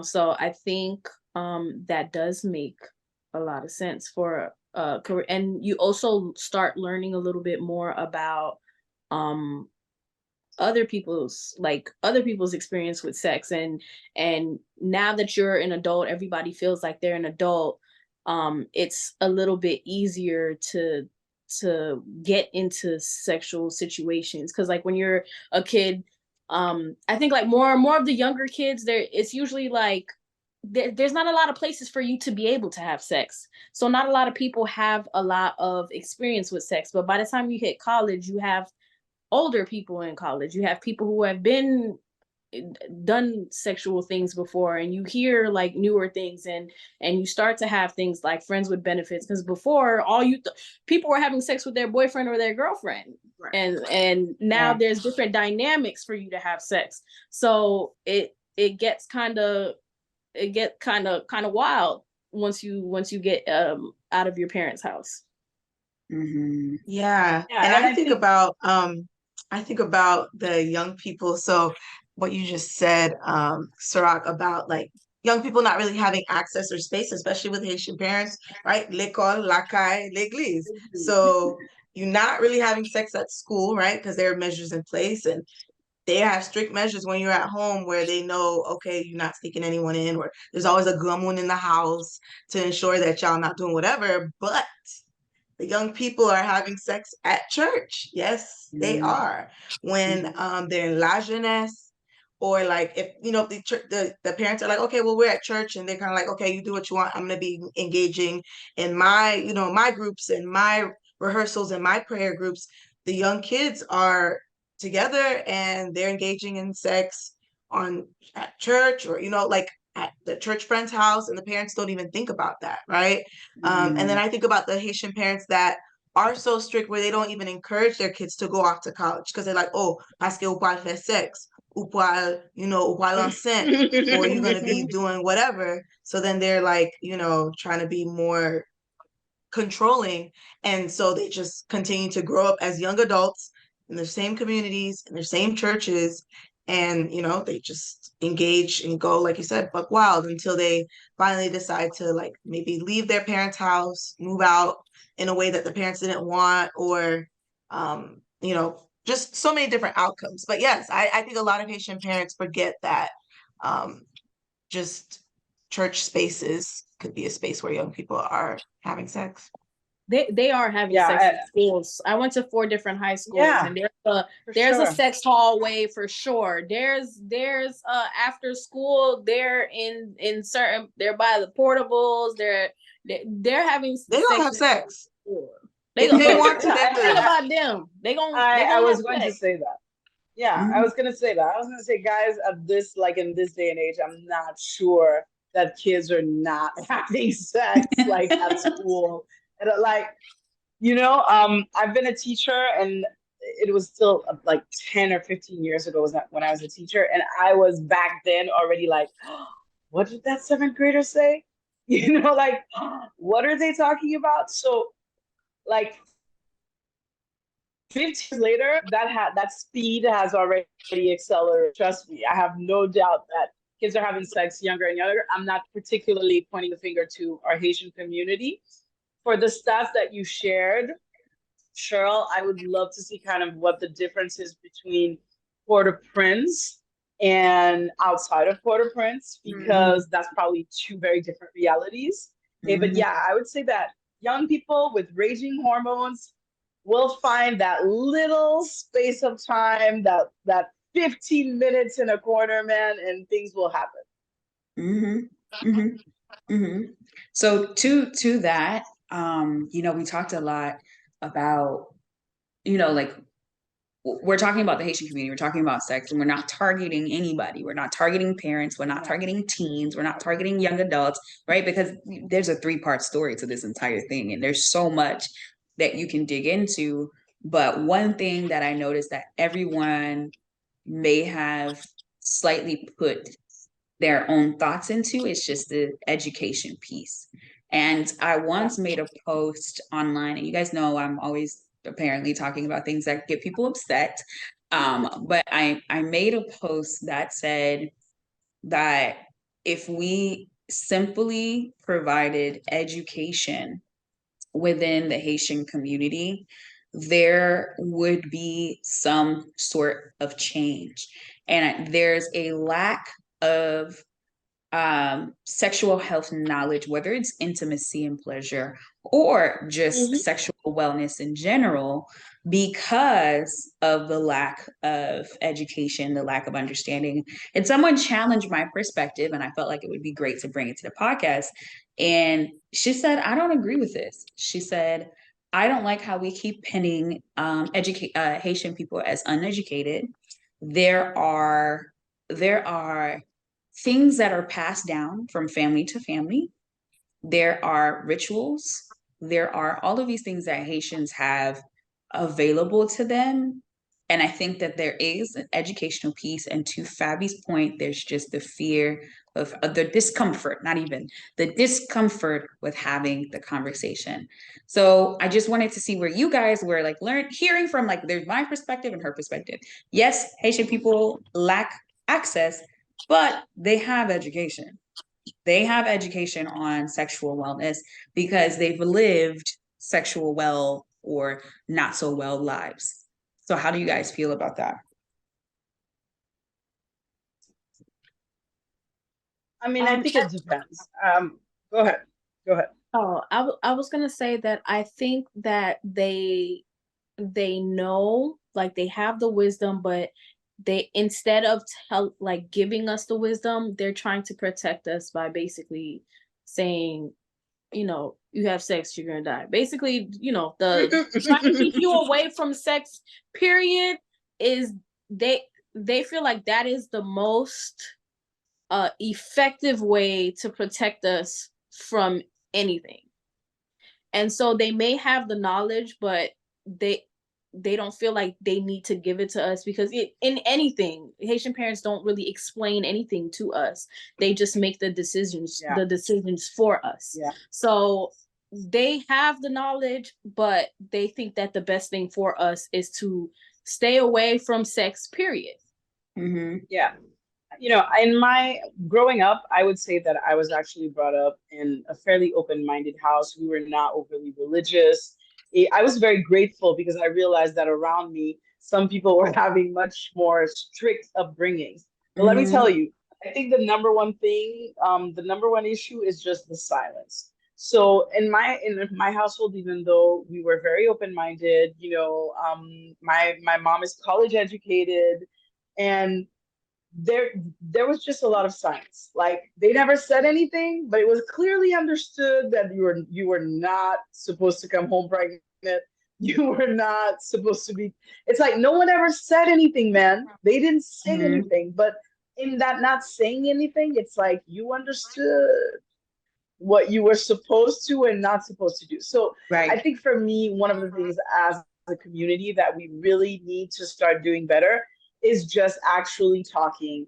so I think that does make a lot of sense for career. And you also start learning a little bit more about other people's experience with sex, and now that you're an adult, everybody feels like they're an adult. It's a little bit easier to get into sexual situations, because like when you're a kid, I think like more of the younger kids, it's usually like there's not a lot of places for you to be able to have sex, so not a lot of people have a lot of experience with sex. But by the time you hit college, you have older people in college, you have people who have done sexual things before, and you hear like newer things, and you start to have things like friends with benefits, because before people were having sex with their boyfriend or their girlfriend, right. and now there's different dynamics for you to have sex, so it gets kind of wild once you get out of your parents' house. Yeah. And I think about the young people. So what you just said, Ciroc, about like young people not really having access or space, especially with Haitian parents, right? L'école, la caille, l'église. So you're not really having sex at school, right? Because there are measures in place, and they have strict measures when you're at home where they know, okay, you're not sneaking anyone in, or there's always a gummoon in the house to ensure that y'all not doing whatever. But the young people are having sex at church. Yes, they are. When they're in la jeunesse, or like if the parents are like, okay, well, we're at church, and they're kind of like, okay, you do what you want. I'm gonna be engaging in my groups and my rehearsals and my prayer groups. The young kids are together and they're engaging in sex at church, or like at the church friend's house, and the parents don't even think about that, right? And then I think about the Haitian parents that are so strict where they don't even encourage their kids to go off to college because they're like, oh, parce que ou pas faire sexe, ou pas, ou pas l'enceinte, or you're going to be doing whatever. So then they're like, trying to be more controlling. And so they just continue to grow up as young adults in the same communities, in the same churches. And, they just engage and go, like you said, buck wild until they finally decide to like maybe leave their parents' house, move out in a way that the parents didn't want, or, just so many different outcomes. But yes, I think a lot of Haitian parents forget that just church spaces could be a space where young people are having sex. They are having sex in schools. I went to 4 different high schools, and there's a sex hallway for sure. There's after school. They're in certain. They're by the portables. They're having. They don't have sex. They want to. Think about them. I was going to say that. Yeah, I was going to say that. I was going to say, guys, in this day and age, I'm not sure that kids are not having sex like at school. And I've been a teacher, and it was still like 10 or 15 years ago when I was a teacher, and I was back then already like, oh, what did that 7th grader say? What are they talking about? So like 15 years later, that speed has already accelerated. Trust me, I have no doubt that kids are having sex younger and younger. I'm not particularly pointing the finger to our Haitian community. For the stats that you shared, Cheryl, I would love to see kind of what the difference is between Port-au-Prince and outside of Port-au-Prince, because that's probably 2 very different realities. Okay, but yeah, I would say that young people with raging hormones will find that little space of time, that 15 minutes in a corner, man, and things will happen. So to that, we talked a lot about, like, we're talking about the Haitian community, we're talking about sex, and we're not targeting anybody. We're not targeting parents, we're not targeting teens, we're not targeting young adults, right? Because there's a 3-part story to this entire thing, and there's so much that you can dig into. But one thing that I noticed that everyone may have slightly put their own thoughts into is just the education piece. And I once made a post online, and you guys know I'm always apparently talking about things that get people upset. But I made a post that said that if we simply provided education within the Haitian community, there would be some sort of change. And there's a lack of sexual health knowledge, whether it's intimacy and pleasure or just sexual wellness in general, because of the lack of education, the lack of understanding. And someone challenged my perspective, and I felt like it would be great to bring it to the podcast. And she said, I don't agree with this. She said, I don't like how we keep pinning Haitian people as uneducated. There are things that are passed down from family to family. There are rituals. There are all of these things that Haitians have available to them. And I think that there is an educational piece. And to Fabi's point, there's just the fear of the discomfort, not even the discomfort with having the conversation. So I just wanted to see where you guys were like hearing from, like, there's my perspective and her perspective. Yes, Haitian people lack access, but they have education. They have education on sexual wellness because they've lived sexual well or not so well lives. So how do you guys feel about that? I mean, I think it depends. Go ahead. Oh, I was gonna say that I think that they know, like, they have the wisdom, but they, instead of giving us the wisdom, they're trying to protect us by basically saying, you have sex, you're gonna die. Basically, the trying to keep you away from sex, period, is they feel like that is the most a effective way to protect us from anything. And so they may have the knowledge, but they don't feel like they need to give it to us, because in anything, Haitian parents don't really explain anything to us. They just make the decisions for us. Yeah. So they have the knowledge, but they think that the best thing for us is to stay away from sex, period. Mm-hmm. Yeah. You know, in my growing up, I would say that I was actually brought up in a fairly open-minded house. We were not overly religious. I was very grateful because I realized that around me, some people were having much more strict upbringings. But let me tell you, I think the number one thing, the number one issue is just the silence. So in my household, even though we were very open-minded, you know, my mom is college educated, and there was just a lot of silence. Like, they never said anything, but it was clearly understood that you were not supposed to come home pregnant. You were not supposed to be. It's like no one ever said anything, man. They didn't say anything, but in that not saying anything, it's like you understood what you were supposed to and not supposed to do. So I think for me, one of the things as a community that we really need to start doing better is just actually talking,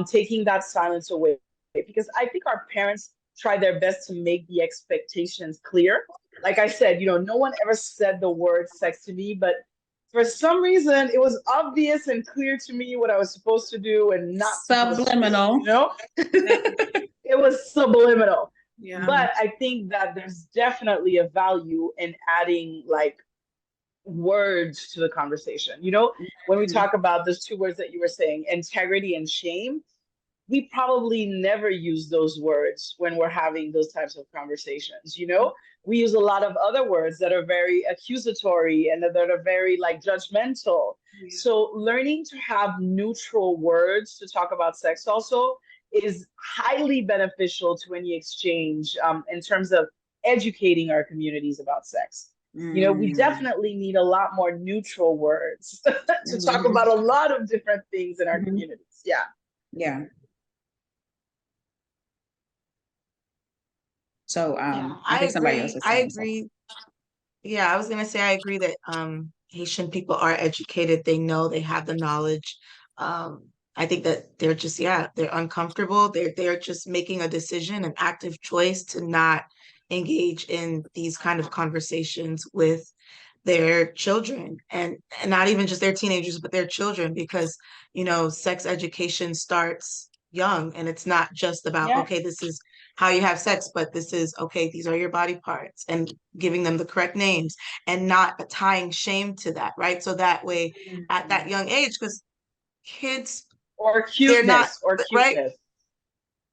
taking that silence away. Because I think our parents try their best to make the expectations clear. Like I said, you know, no one ever said the word sex to me, but for some reason, it was obvious and clear to me what I was supposed to do and not subliminal. You know, it was subliminal. Yeah. But I think that there's definitely a value in adding like words to the conversation. You know, when we talk about those two words that you were saying, integrity and shame, we probably never use those words when we're having those types of conversations. You know, we use a lot of other words that are very accusatory and that are very like judgmental. So learning to have neutral words to talk about sex also is highly beneficial to any exchange, in terms of educating our communities about sex. You know, we definitely need a lot more neutral words to talk about a lot of different things in our communities. Yeah. Yeah. So I think somebody else is saying agree. Yeah, I was gonna say I agree that Haitian people are educated. They know, they have the knowledge. I think that they're just, they're uncomfortable. They're just making a decision, an active choice to not engage in these kind of conversations with their children, and not even just their teenagers, but their children, because, you know, sex education starts young, and it's not just about, okay, this is how you have sex, but this is, okay, these are your body parts, and giving them the correct names and not tying shame to that, right? So that way at that young age, because kids, or they're not, cuteness, right?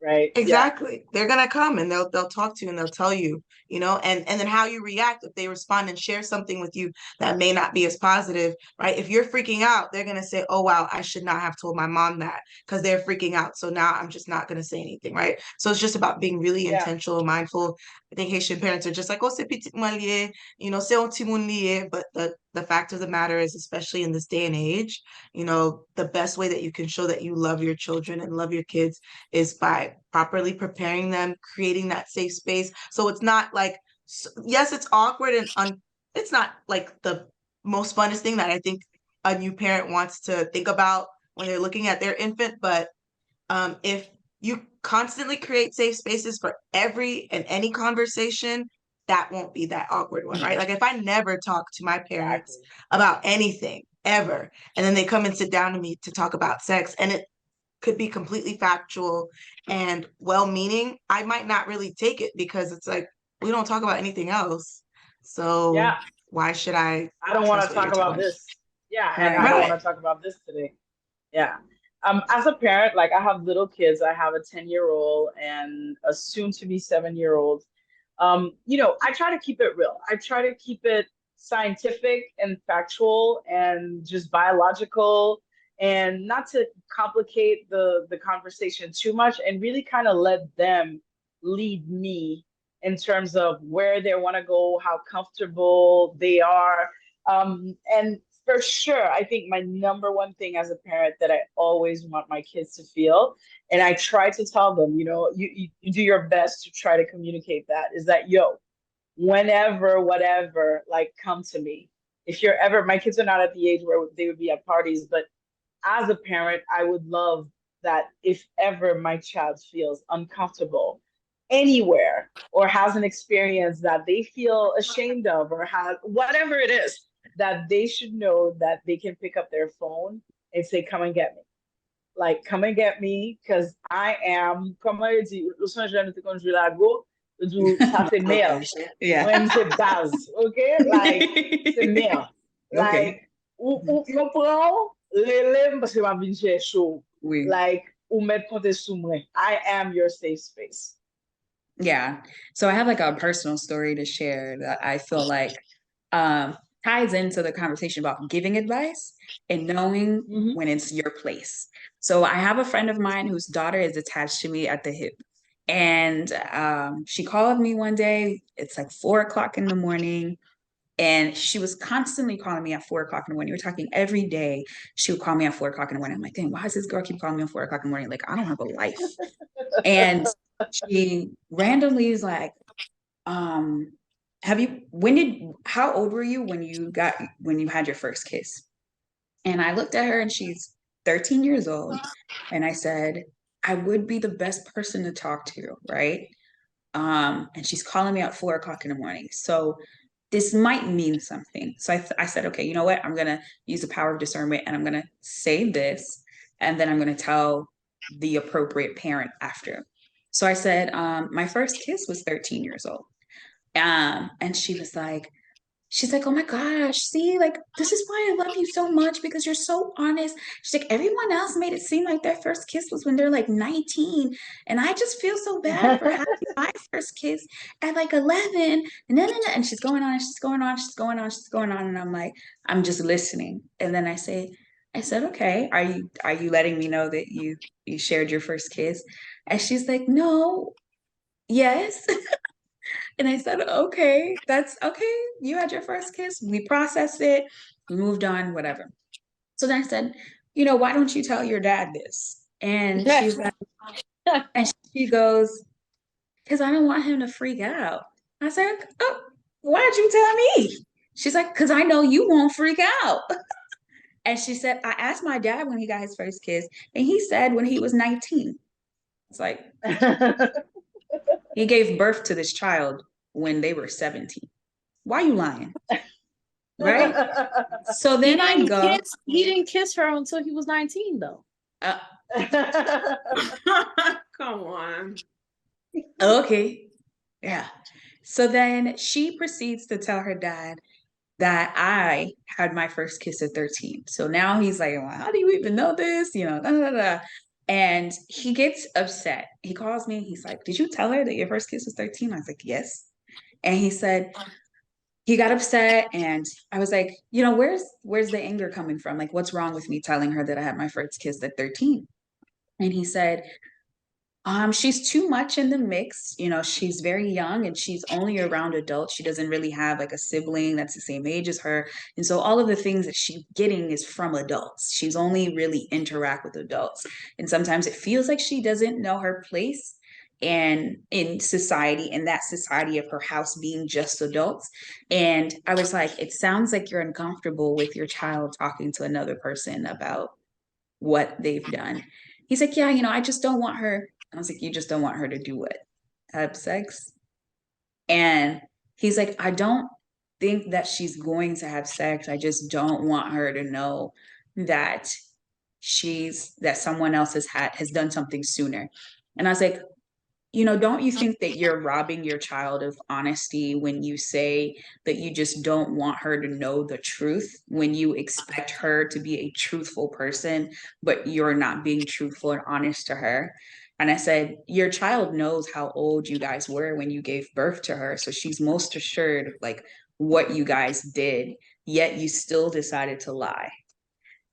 exactly. They're gonna come and they'll talk to you and they'll tell you, you know, and then how you react if they respond and share something with you that may not be as positive, right? If you're freaking out, they're gonna say, oh wow, I should not have told my mom that, because they're freaking out. So now I'm just not gonna say anything, right? So it's just about being really intentional, mindful. I think Haitian parents are just like, oh, c'est petit moun lié, you know, c'est un petit moun lié. But the fact of the matter is, especially in this day and age, you know, the best way that you can show that you love your children and love your kids is by properly preparing them, creating that safe space. So it's not like, yes, it's awkward and it's not like the most funnest thing that I think a new parent wants to think about when they're looking at their infant. But if you constantly create safe spaces for every and any conversation, that won't be that awkward one, right? Like if I never talk to my parents about anything ever, and then they come and sit down to me to talk about sex, and it could be completely factual and well-meaning, I might not really take it, because it's like, we don't talk about anything else. So why should I? I don't want to talk about this. Yeah, and I don't want to talk about this today. Yeah. As a parent, like I have little kids. I have a 10-year-old and a soon-to-be 7-year-old. You know, I try to keep it real. I try to keep it scientific and factual and just biological, and not to complicate the conversation too much, and really kind of let them lead me in terms of where they want to go, how comfortable they are, and for sure, I think my number one thing as a parent that I always want my kids to feel, and I try to tell them, you do your best to try to communicate that, is that, whenever, whatever, like, come to me. If you're ever, my kids are not at the age where they would be at parties, but as a parent, I would love that if ever my child feels uncomfortable anywhere or has an experience that they feel ashamed of or has whatever it is, that they should know that they can pick up their phone and say, come and get me. Like, come and get me, because I am, comment il dit, Los Angeles, nous te la go, ça c'est merde. Yeah. When c'est base, okay? Like, c'est merde. Okay. Like, ou prend, relève, parce que ma vie c'est chaud. Oui. Like, ou mettre compte sous moi. I am your safe space. Yeah. So I have like a personal story to share that I feel like ties into the conversation about giving advice and knowing when it's your place. So I have a friend of mine whose daughter is attached to me at the hip. And she called me one day. It's like 4:00 in the morning. And she was constantly calling me at 4:00 in the morning. We're talking every day. She would call me at 4:00 in the morning. I'm like, dang, why does this girl keep calling me at 4:00 in the morning? Like, I don't have a life. And she randomly is like, how old were you when you had your first kiss? And I looked at her and she's 13 years old. And I said, I would be the best person to talk to, right? And she's calling me at 4:00 in the morning. So this might mean something. So I said, okay, you know what? I'm going to use the power of discernment and I'm going to say this, and then I'm going to tell the appropriate parent after. So I said, my first kiss was 13 years old. And she's like, oh my gosh, see, like, this is why I love you so much, because you're so honest. She's like, everyone else made it seem like their first kiss was when they're like 19. And I just feel so bad for having my first kiss at like 11. And she's going on, she's going on, she's going on, she's going on. And I'm like, I'm just listening. And then I said, okay, are you letting me know that you shared your first kiss? And she's like, no, yes. And I said, okay, that's okay. You had your first kiss. We processed it. We moved on, whatever. So then I said, why don't you tell your dad this? And she's like, and she goes, because I don't want him to freak out. I said, oh, why'd you tell me? She's like, because I know you won't freak out. And she said, I asked my dad when he got his first kiss, and he said when he was 19. It's like, he gave birth to this child when they were 17. Why are you lying? Right? So then he didn't kiss her until he was 19, though. Come on. Okay. Yeah. So then she proceeds to tell her dad that I had my first kiss at 13. So now he's like, well, how do you even know this? Da, da, da. And he gets upset. He calls me. He's like, did you tell her that your first kiss was 13? I was like, yes. And he said, he got upset, and I was like, where's the anger coming from? Like, what's wrong with me telling her that I had my first kiss at 13? And he said, she's too much in the mix. She's very young and she's only around adults. She doesn't really have like a sibling that's the same age as her. And so all of the things that she's getting is from adults. She's only really interact with adults. And sometimes it feels like she doesn't know her place and in society, in that society of her house being just adults. And I was like, it sounds like you're uncomfortable with your child talking to another person about what they've done. He's like, yeah, I just don't want her. I was like, you just don't want her to do what? Have sex? And he's like, I don't think that she's going to have sex. I just don't want her to know that someone else has done something sooner. And I was like, don't you think that you're robbing your child of honesty when you say that you just don't want her to know the truth, when you expect her to be a truthful person, but you're not being truthful and honest to her? And I said, your child knows how old you guys were when you gave birth to her. So she's most assured of like what you guys did, yet you still decided to lie.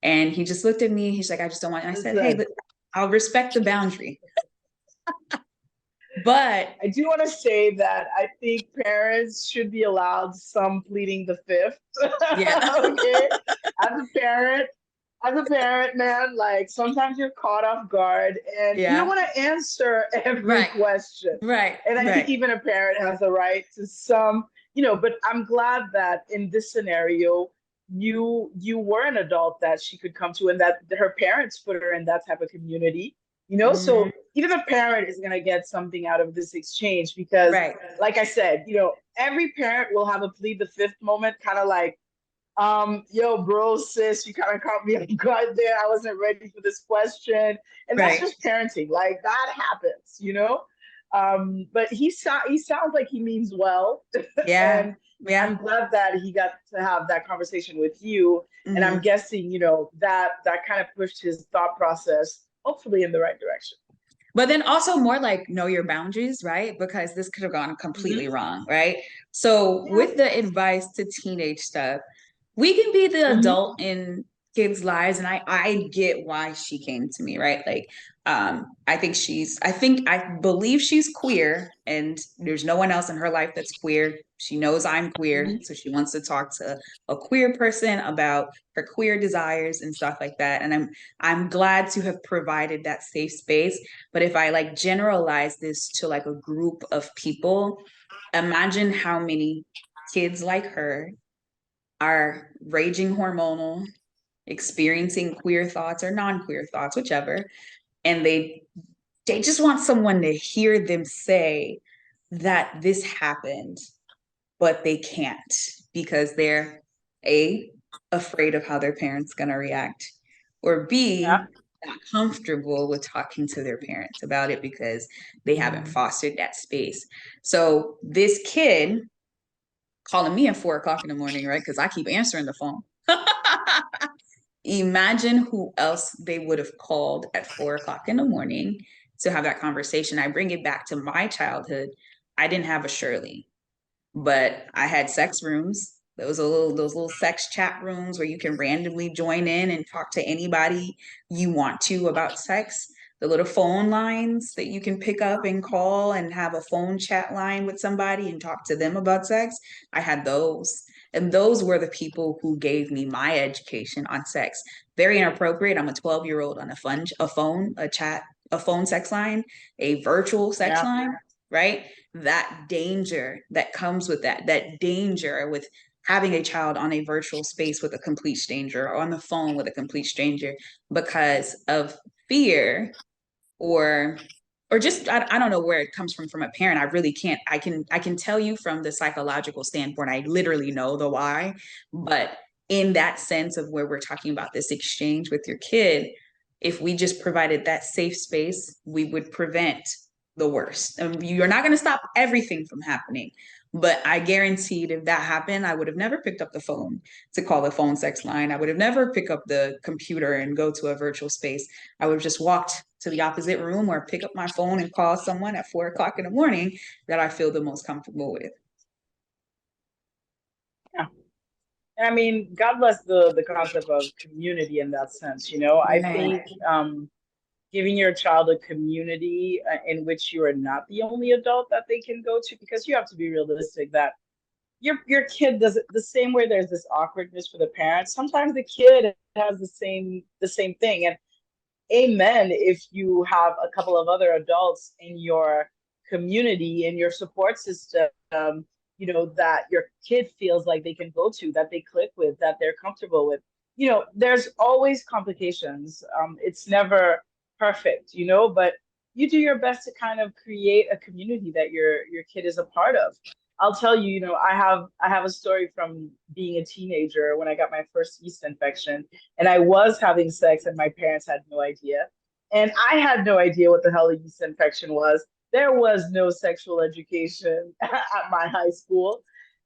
And he just looked at me. He's like, I just don't want. And I said, hey, I'll respect the boundary. But I do want to say that I think parents should be allowed some pleading the fifth. Yeah. Okay. as a parent, man, like sometimes you're caught off guard and you don't want to answer every question. Right. And I think even a parent has a right to some, but I'm glad that in this scenario, you were an adult that she could come to and that her parents put her in that type of community. So even a parent is going to get something out of this exchange because, like I said, every parent will have a plead the fifth moment, kind of like, yo, bro, sis, you kind of caught me off guard there. I wasn't ready for this question. And that's just parenting. Like that happens. But he sounds like he means well. And I'm glad that he got to have that conversation with you. And I'm guessing, that kind of pushed his thought process hopefully in the right direction. But then also more like know your boundaries, right? Because this could have gone completely wrong, right? So with the advice to teenage stuff, we can be the adult in kids' lives. And I get why she came to me, right? Like, I believe she's queer and there's no one else in her life that's queer. She knows I'm queer. So she wants to talk to a queer person about her queer desires and stuff like that. And I'm glad to have provided that safe space. But if I like generalize this to like a group of people, imagine how many kids like her are raging hormonal, experiencing queer thoughts or non-queer thoughts, whichever. And they just want someone to hear them say that this happened, but they can't because they're afraid of how their parents gonna react, or B, not comfortable with talking to their parents about it because they haven't fostered that space. So this kid calling me at 4 o'clock in the morning, right? Because I keep answering the phone. Imagine who else they would have called at 4 o'clock in the morning to have that conversation. I bring it back to my childhood. I didn't have a Shirley, but I had sex rooms. Those little sex chat rooms where you can randomly join in and talk to anybody you want to about sex. The little phone lines that you can pick up and call and have a phone chat line with somebody and talk to them about sex. I had those. And those were the people who gave me my education on sex. Very inappropriate. I'm a 12-year-old on a phone sex line, a virtual sex line, right? That danger that comes with that danger with having a child on a virtual space with a complete stranger or on the phone with a complete stranger because of fear or just I don't know where it comes from a parent. I really can't. I can tell you from the psychological standpoint, I literally know the why. But in that sense of where we're talking about this exchange with your kid, if we just provided that safe space, we would prevent the worst. And you're not going to stop everything from happening. But I guaranteed if that happened, I would have never picked up the phone to call a phone sex line. I would have never picked up the computer and go to a virtual space. I would have just walked to the opposite room or pick up my phone and call someone at 4 o'clock in the morning that I feel the most comfortable with. Yeah. I mean, God bless the concept of community in that sense. I think giving your child a community in which you are not the only adult that they can go to, because you have to be realistic that your kid does it the same way. There's this awkwardness for the parents. Sometimes the kid has the same thing. And amen, if you have a couple of other adults in your community, in your support system, that your kid feels like they can go to, that they click with, that they're comfortable with. There's always complications. It's never perfect, but you do your best to kind of create a community that your kid is a part of. I'll tell you, I have a story from being a teenager when I got my first yeast infection, and I was having sex, and my parents had no idea, and I had no idea what the hell a yeast infection was. There was no sexual education at my high school,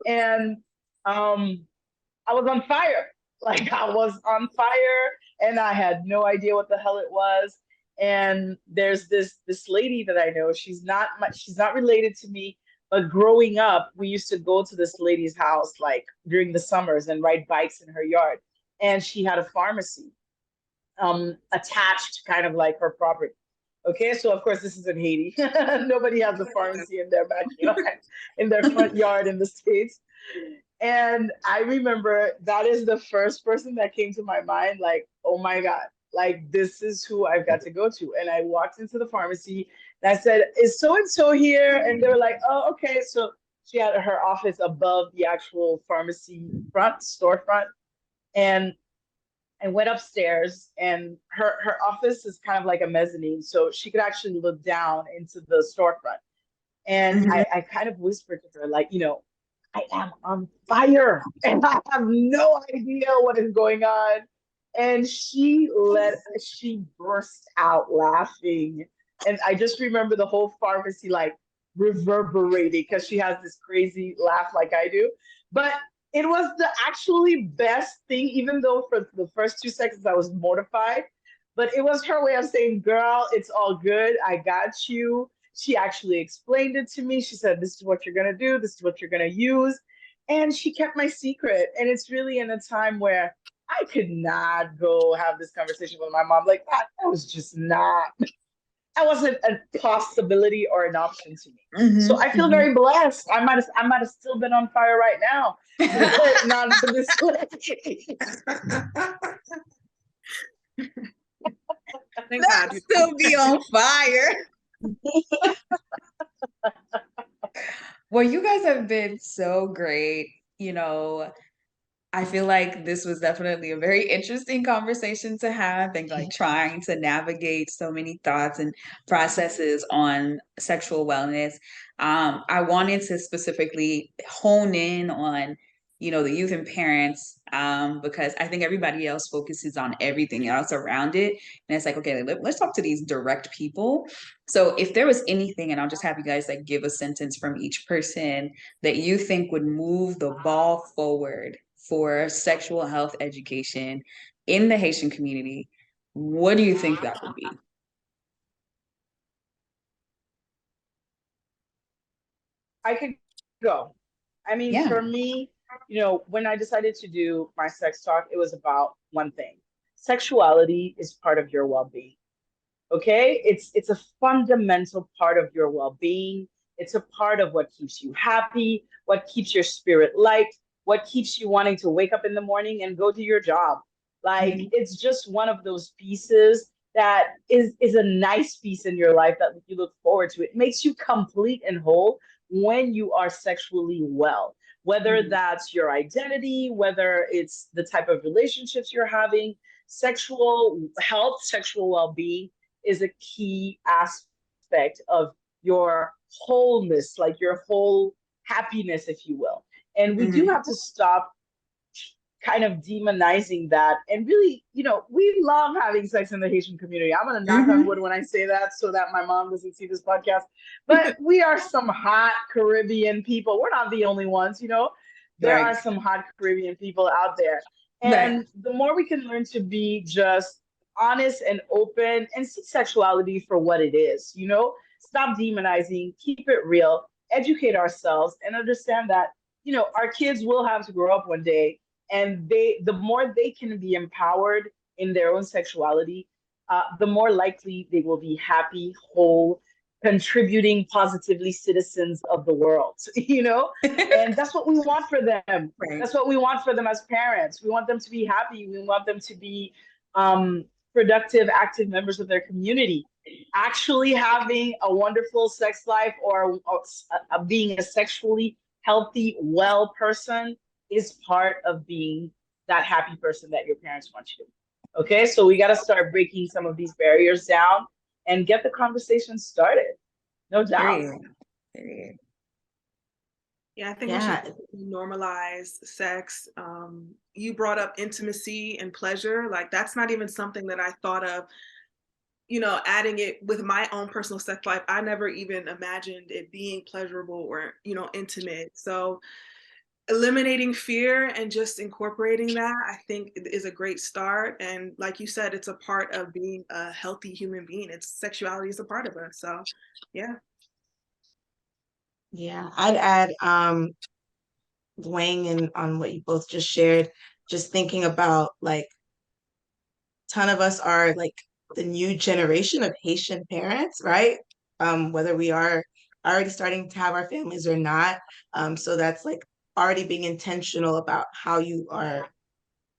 and I was on fire. Like I was on fire, and I had no idea what the hell it was. And there's this lady that I know. She's not related to me. But growing up, we used to go to this lady's house like during the summers and ride bikes in her yard. And she had a pharmacy attached kind of like her property. Okay, so of course this is in Haiti. Nobody has a pharmacy in their backyard, in their front yard in the States. And I remember that is the first person that came to my mind, like, oh my God, like this is who I've got to go to. And I walked into the pharmacy and I said, is so and so here? And they were like, oh, okay. So she had her office above the actual pharmacy storefront. And I went upstairs, and her office is kind of like a mezzanine. So she could actually look down into the storefront. And Mhm. I kind of whispered to her, like, I am on fire and I have no idea what is going on. And she burst out laughing. And I just remember the whole pharmacy like reverberating because she has this crazy laugh like I do. But it was the actually best thing, even though for the first 2 seconds I was mortified. But it was her way of saying, girl, it's all good. I got you. She actually explained it to me. She said, this is what you're going to do. This is what you're going to use. And she kept my secret. And it's really in a time where I could not go have this conversation with my mom. Like that was just not, that wasn't a possibility or an option to me. Mhm. So I feel very blessed. I might have still been on fire right now. Not for this Thank God. That'd still be on fire. Well, you guys have been so great. I feel like this was definitely a very interesting conversation to have, and like trying to navigate so many thoughts and processes on sexual wellness. I wanted to specifically hone in on, the youth and parents, because I think everybody else focuses on everything else around it. And it's like, okay, let's talk to these direct people. So if there was anything, and I'll just have you guys like give a sentence from each person that you think would move the ball forward for sexual health education in the Haitian community, what do you think that would be? I could go. I mean, Yeah. for me, when I decided to do my sex talk, it was about one thing. Sexuality is part of your well-being. Okay? It's a fundamental part of your well-being. It's a part of what keeps you happy, what keeps your spirit light, what keeps you wanting to wake up in the morning and go to your job. Like it's just one of those pieces that is a nice piece in your life that you look forward to. It makes you complete and whole when you are sexually well, whether that's your identity, whether it's the type of relationships you're having. Sexual health, sexual well-being is a key aspect of your wholeness, like your whole happiness, if you will. And we do have to stop kind of demonizing that. And really, we love having sex in the Haitian community. I'm going to knock on wood when I say that so that my mom doesn't see this podcast. But we are some hot Caribbean people. We're not the only ones, There are some hot Caribbean people out there. And the more we can learn to be just honest and open and see sexuality for what it is, stop demonizing, keep it real, educate ourselves, and understand that, our kids will have to grow up one day, and the more they can be empowered in their own sexuality, the more likely they will be happy, whole, contributing positively citizens of the world, and that's what we want for them. That's what we want for them as parents. We want them to be happy. We want them to be productive, active members of their community, actually having a wonderful sex life, or being a sexually healthy, well person is part of being that happy person that your parents want you to be. Okay, so we got to start breaking some of these barriers down and get the conversation started. No doubt. Period. Yeah, I think we should normalize sex. You brought up intimacy and pleasure. Like that's not even something that I thought of, adding it with my own personal sex life. I never even imagined it being pleasurable or, intimate. So eliminating fear and just incorporating that, I think, is a great start. And like you said, it's a part of being a healthy human being. Sexuality is a part of us. So yeah. Yeah, I'd add weighing in on what you both just shared, just thinking about like ton of us are like the new generation of Haitian parents, right? Whether we are already starting to have our families or not. So that's like already being intentional about how you are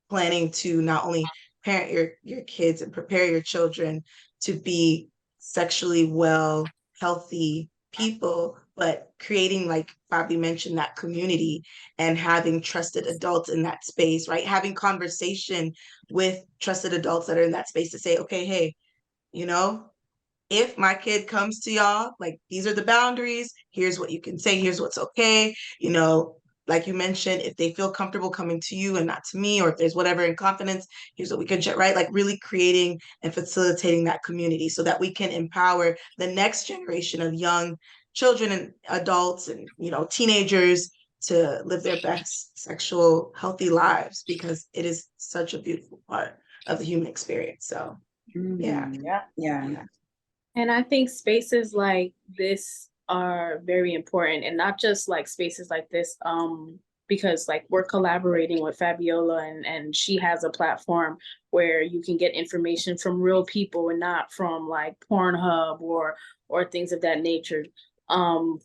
planning to not only parent your kids and prepare your children to be sexually well, healthy people, but creating, like Bobby mentioned, that community and having trusted adults in that space, right? Having conversation with trusted adults that are in that space to say, okay, hey, you know, if my kid comes to y'all, like, these are the boundaries, here's what you can say, here's what's okay, you know, like you mentioned, if they feel comfortable coming to you and not to me, or if there's whatever in confidence, here's what we can share, right? Like really creating and facilitating that community so that we can empower the next generation of young children and adults and, you know, teenagers to live their best sexual, healthy lives, because it is such a beautiful part of the human experience. So, yeah. Yeah. And I think spaces like this are very important, and not just like spaces like this, because like we're collaborating with Fabiola, and she has a platform where you can get information from real people and not from like Pornhub or things of that nature.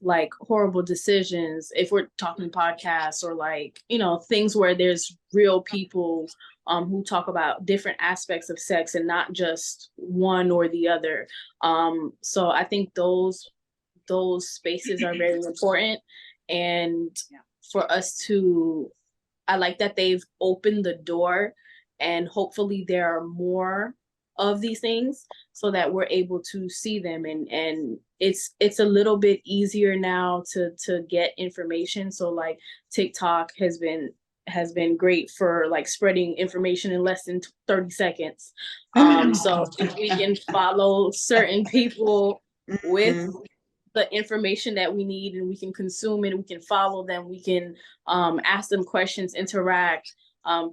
Like Horrible Decisions, if we're talking podcasts, or like, you know, things where there's real people who talk about different aspects of sex and not just one or the other. So I think those spaces are very important. And for us to, I like that they've opened the door, and hopefully there are more of these things so that we're able to see them, and it's a little bit easier now to get information. So like TikTok has been great for like spreading information in less than 30 seconds. So if we can follow certain people with the information that we need, and we can consume it, we can follow them, we can ask them questions, interact,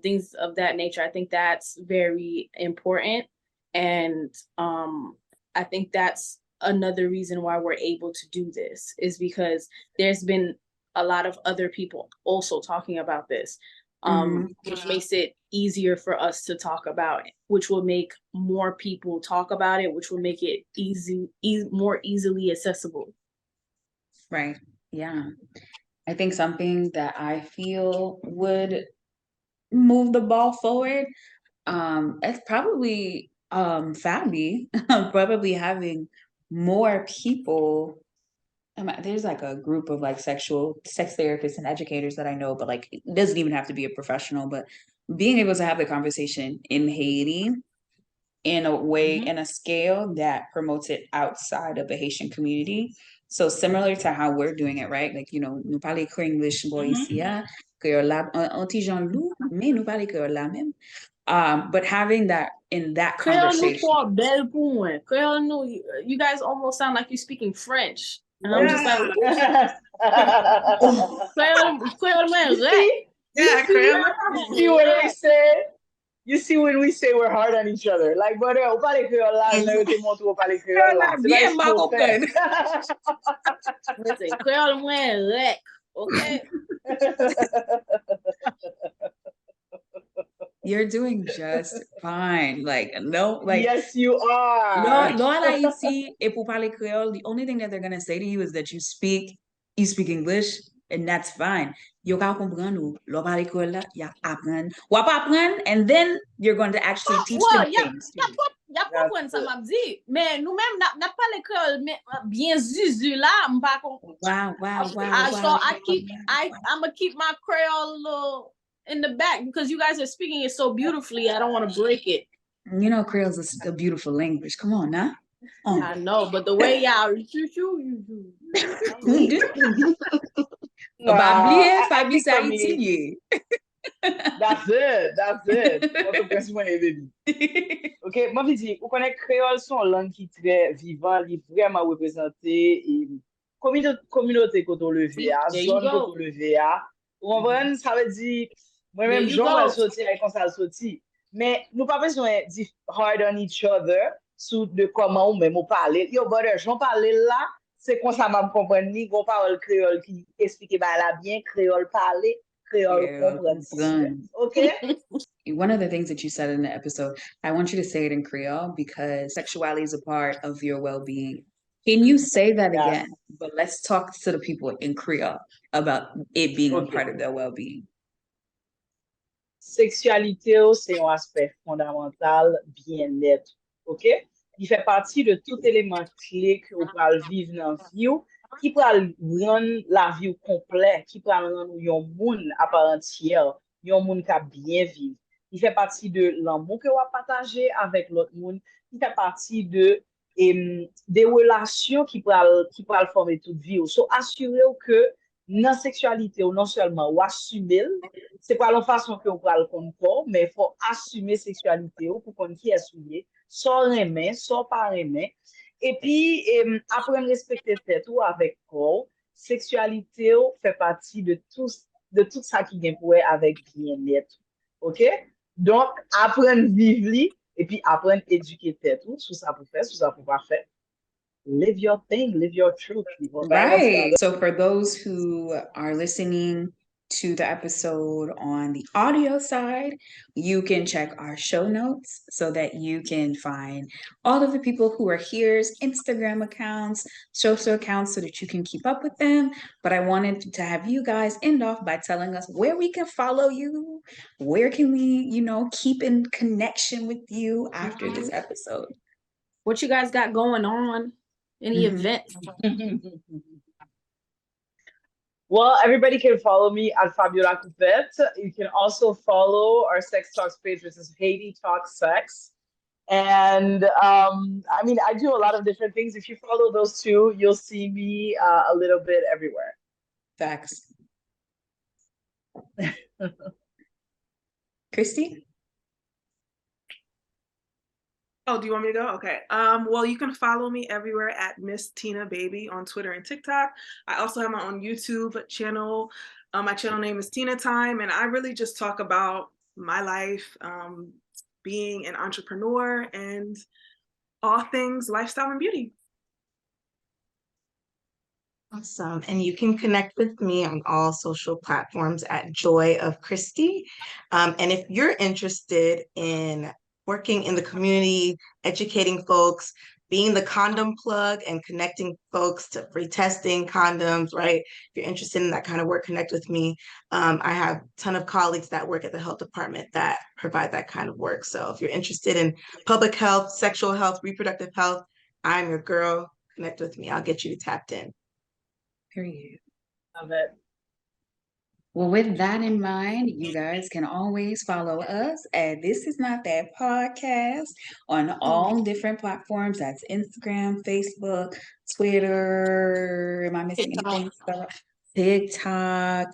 things of that nature. I think that's very important. And I think that's another reason why we're able to do this, is because there's been a lot of other people also talking about this, which makes it easier for us to talk about it, which will make more people talk about it, which will make it more easily accessible. Right. Yeah. I think something that I feel would move the ball forward, it's probably Fabi, probably having more people. There's like a group of like sex therapists and educators that I know, but like it doesn't even have to be a professional, but being able to have the conversation in Haiti in a way, in a scale that promotes it outside of the Haitian community. So similar to how we're doing it, right? Like, you know, nous parlons English boy ici, créole là, un petit Jean Loup, mais nous parlons créole là même. But having that in that conversation. You guys almost sound like you're speaking French. And I'm just like, you see when we say we're hard on each other. Like, but on parle créole là, je te montre on parle créole là. Bien marocain. Listen, créole moins rec, okay? You're doing just fine. Like, no, like. Yes, you are. No, là ici, et pour parler créole, the only thing that they're going to say to you is that you speak English, and that's fine. Yo ka comprendre ou, lo parle créole là, ya apprendre. Ou pas apprendre, and then you're going to actually teach them things. Ya comprendre ça m'a dit, mais nous-mêmes n'a parlé créole bien zuzu là, m'pa comprendre. Wow. So I'm gonna keep my créole little in the back, because you guys are speaking it so beautifully. I don't want to break it. You know, Creole is a beautiful language. Come on, now. I know, but the way y'all Fabi sa Haitien. That's it. Ok, moi, je dis, vous connaissez créole, son langue qui est très vivant, qui est vraiment représentée, et communauté qu'on a levé, zone qu'on a levé, vous comprenez? Ça veut dire, moi-même, je vais sortir et comme ça sortir. Mais nous pas besoin de hard on each other sur de comment ou même parler. Yo, brother, j'en parler là, c'est comme ça m'a comprendre ni gon parole créole qui explique ba la bien créole parler, créole comprendre. Okay? One of the things that you said in the episode, I want you to say it in Creole because sexuality is a part of your well-being. Can you say that Yes. again? But let's talk to the people in Creole about it being a Ok. part of their well-being. Sexualité, c'est un aspect fondamental bien-être. OK? Il fait partie de tout élément clé que vous pouvez vivre dans la vie, qui peut rendre la vie complète, qui peut rendre un monde à part entière, un monde qui a bien vivre. Il fait partie de l'amour que vous partagez avec l'autre monde. Il fait partie de des relations qui peuvent former toute vie. So, assurez-vous que dans la sexualité, non seulement ou assumer, c'est pas la façon que vous parlez comme corps, mais il faut assumer sexualité pour qu'on qui est souillé, sans remet, sans pas remet. Et puis, apprendre à respecter tête ou avec corps, sexualité fait partie de tout ça qui vient pour avec bien-être. OK? Donc, apprendre à vivre et puis apprendre à éduquer tête ou sous ça pour faire, sous ça pour pas faire. Live your thing, live your truth. Right. So for those who are listening to the episode on the audio side, you can check our show notes so that you can find all of the people who are here's Instagram accounts, social accounts, so that you can keep up with them. But I wanted to have you guys end off by telling us where we can follow you, where can we, keep in connection with you after this episode. What you guys got going on? Any events? Well, everybody can follow me at Fabiola Coupette. You can also follow our sex talks page, which is Haiti Talk Sex. And I do a lot of different things. If you follow those two, you'll see me a little bit everywhere. Facts. Christy? Oh, do you want me to go? Okay. Well, you can follow me everywhere at Miss Tina Baby on Twitter and TikTok. I also have my own YouTube channel. My channel name is Tina Time, and I really just talk about my life, being an entrepreneur, and all things lifestyle and beauty. Awesome. And you can connect with me on all social platforms at Joy of Christy. And if you're interested in working in the community, educating folks, being the condom plug and connecting folks to free testing, condoms, right? If you're interested in that kind of work, connect with me. I have a ton of colleagues that work at the health department that provide that kind of work. So if you're interested in public health, sexual health, reproductive health, I'm your girl. Connect with me. I'll get you tapped in. Period. Love it. Well, with that in mind, you guys can always follow us at This Is Not That Podcast on all different platforms. That's Instagram, Facebook, Twitter. Am I missing anything? TikTok.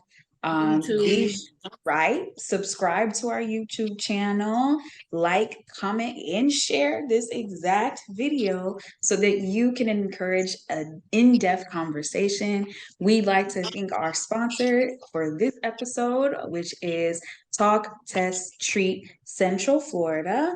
Right. Subscribe to our YouTube channel, like, comment, and share this exact video so that you can encourage an in-depth conversation. We'd like to thank our sponsor for this episode, which is Talk, Test, Treat Central Florida.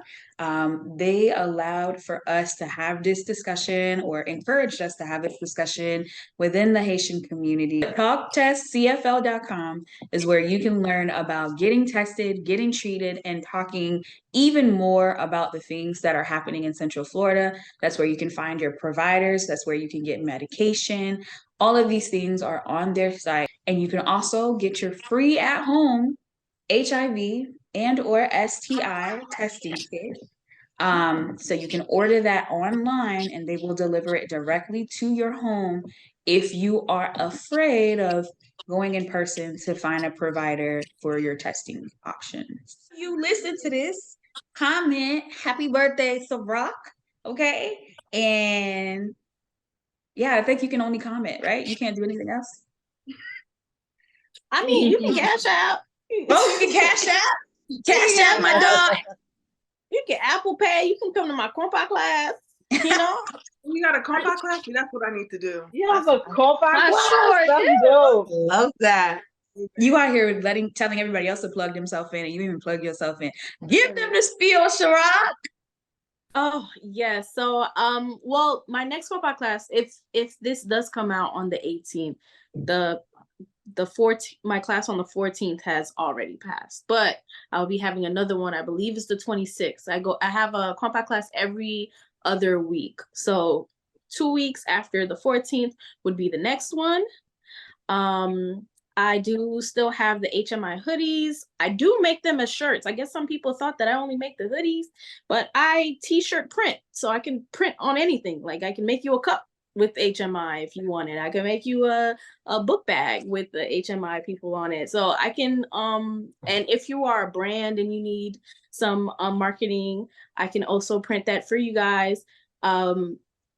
They allowed for us to have this discussion or encouraged us to have this discussion within the Haitian community. TalkTestCFL.com is where you can learn about getting tested, getting treated, and talking even more about the things that are happening in Central Florida. That's where you can find your providers. That's where you can get medication. All of these things are on their site. And you can also get your free at-home HIV and or STI testing kit. So you can order that online and they will deliver it directly to your home if you are afraid of going in person to find a provider for your testing options. You listen to this, comment, happy birthday, Ciroc, okay? And yeah, I think you can only comment, right? You can't do anything else? I mean, you can cash out. Oh, you can cash out? Cash out, my dog. You can Apple Pay. You can come to my compa class. You know, You got a compa class? That's what I need to do. You have a compa class? sure That's do. dope. Love that. You out here telling everybody else to plug themselves in, and you even plug yourself in. Give them the spiel, Ciroc. Oh yes. So well, my next compa class, if this does come out on the 18th, the 14th, my class on the 14th has already passed, but I'll be having another one. I believe it's the 26th. I have a compa class every other week. So 2 weeks after the 14th would be the next one. I do still have the HMI hoodies. I do make them as shirts. I guess some people thought that I only make the hoodies, but I t-shirt print. So I can print on anything. Like I can make you a cup with HMI if you want it. I can make you a book bag with the HMI people on it. So I can, and if you are a brand and you need some marketing, I can also print that for you guys.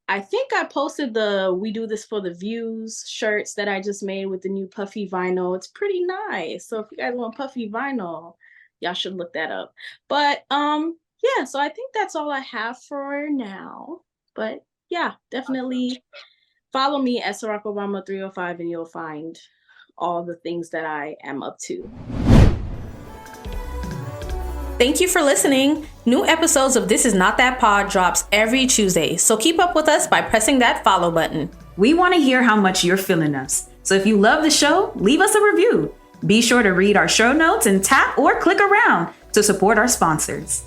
I think I posted the We Do This for the Views shirts that I just made with the new puffy vinyl. It's pretty nice. So if you guys want puffy vinyl, y'all should look that up. But yeah, so I think that's all I have for now. But yeah, definitely follow me at CirocObama 305 and you'll find all the things that I am up to. Thank you for listening. New episodes of This Is Not That Pod drops every Tuesday, so keep up with us by pressing that follow button. We want to hear how much you're feeling us. So if you love the show, leave us a review. Be sure to read our show notes and tap or click around to support our sponsors.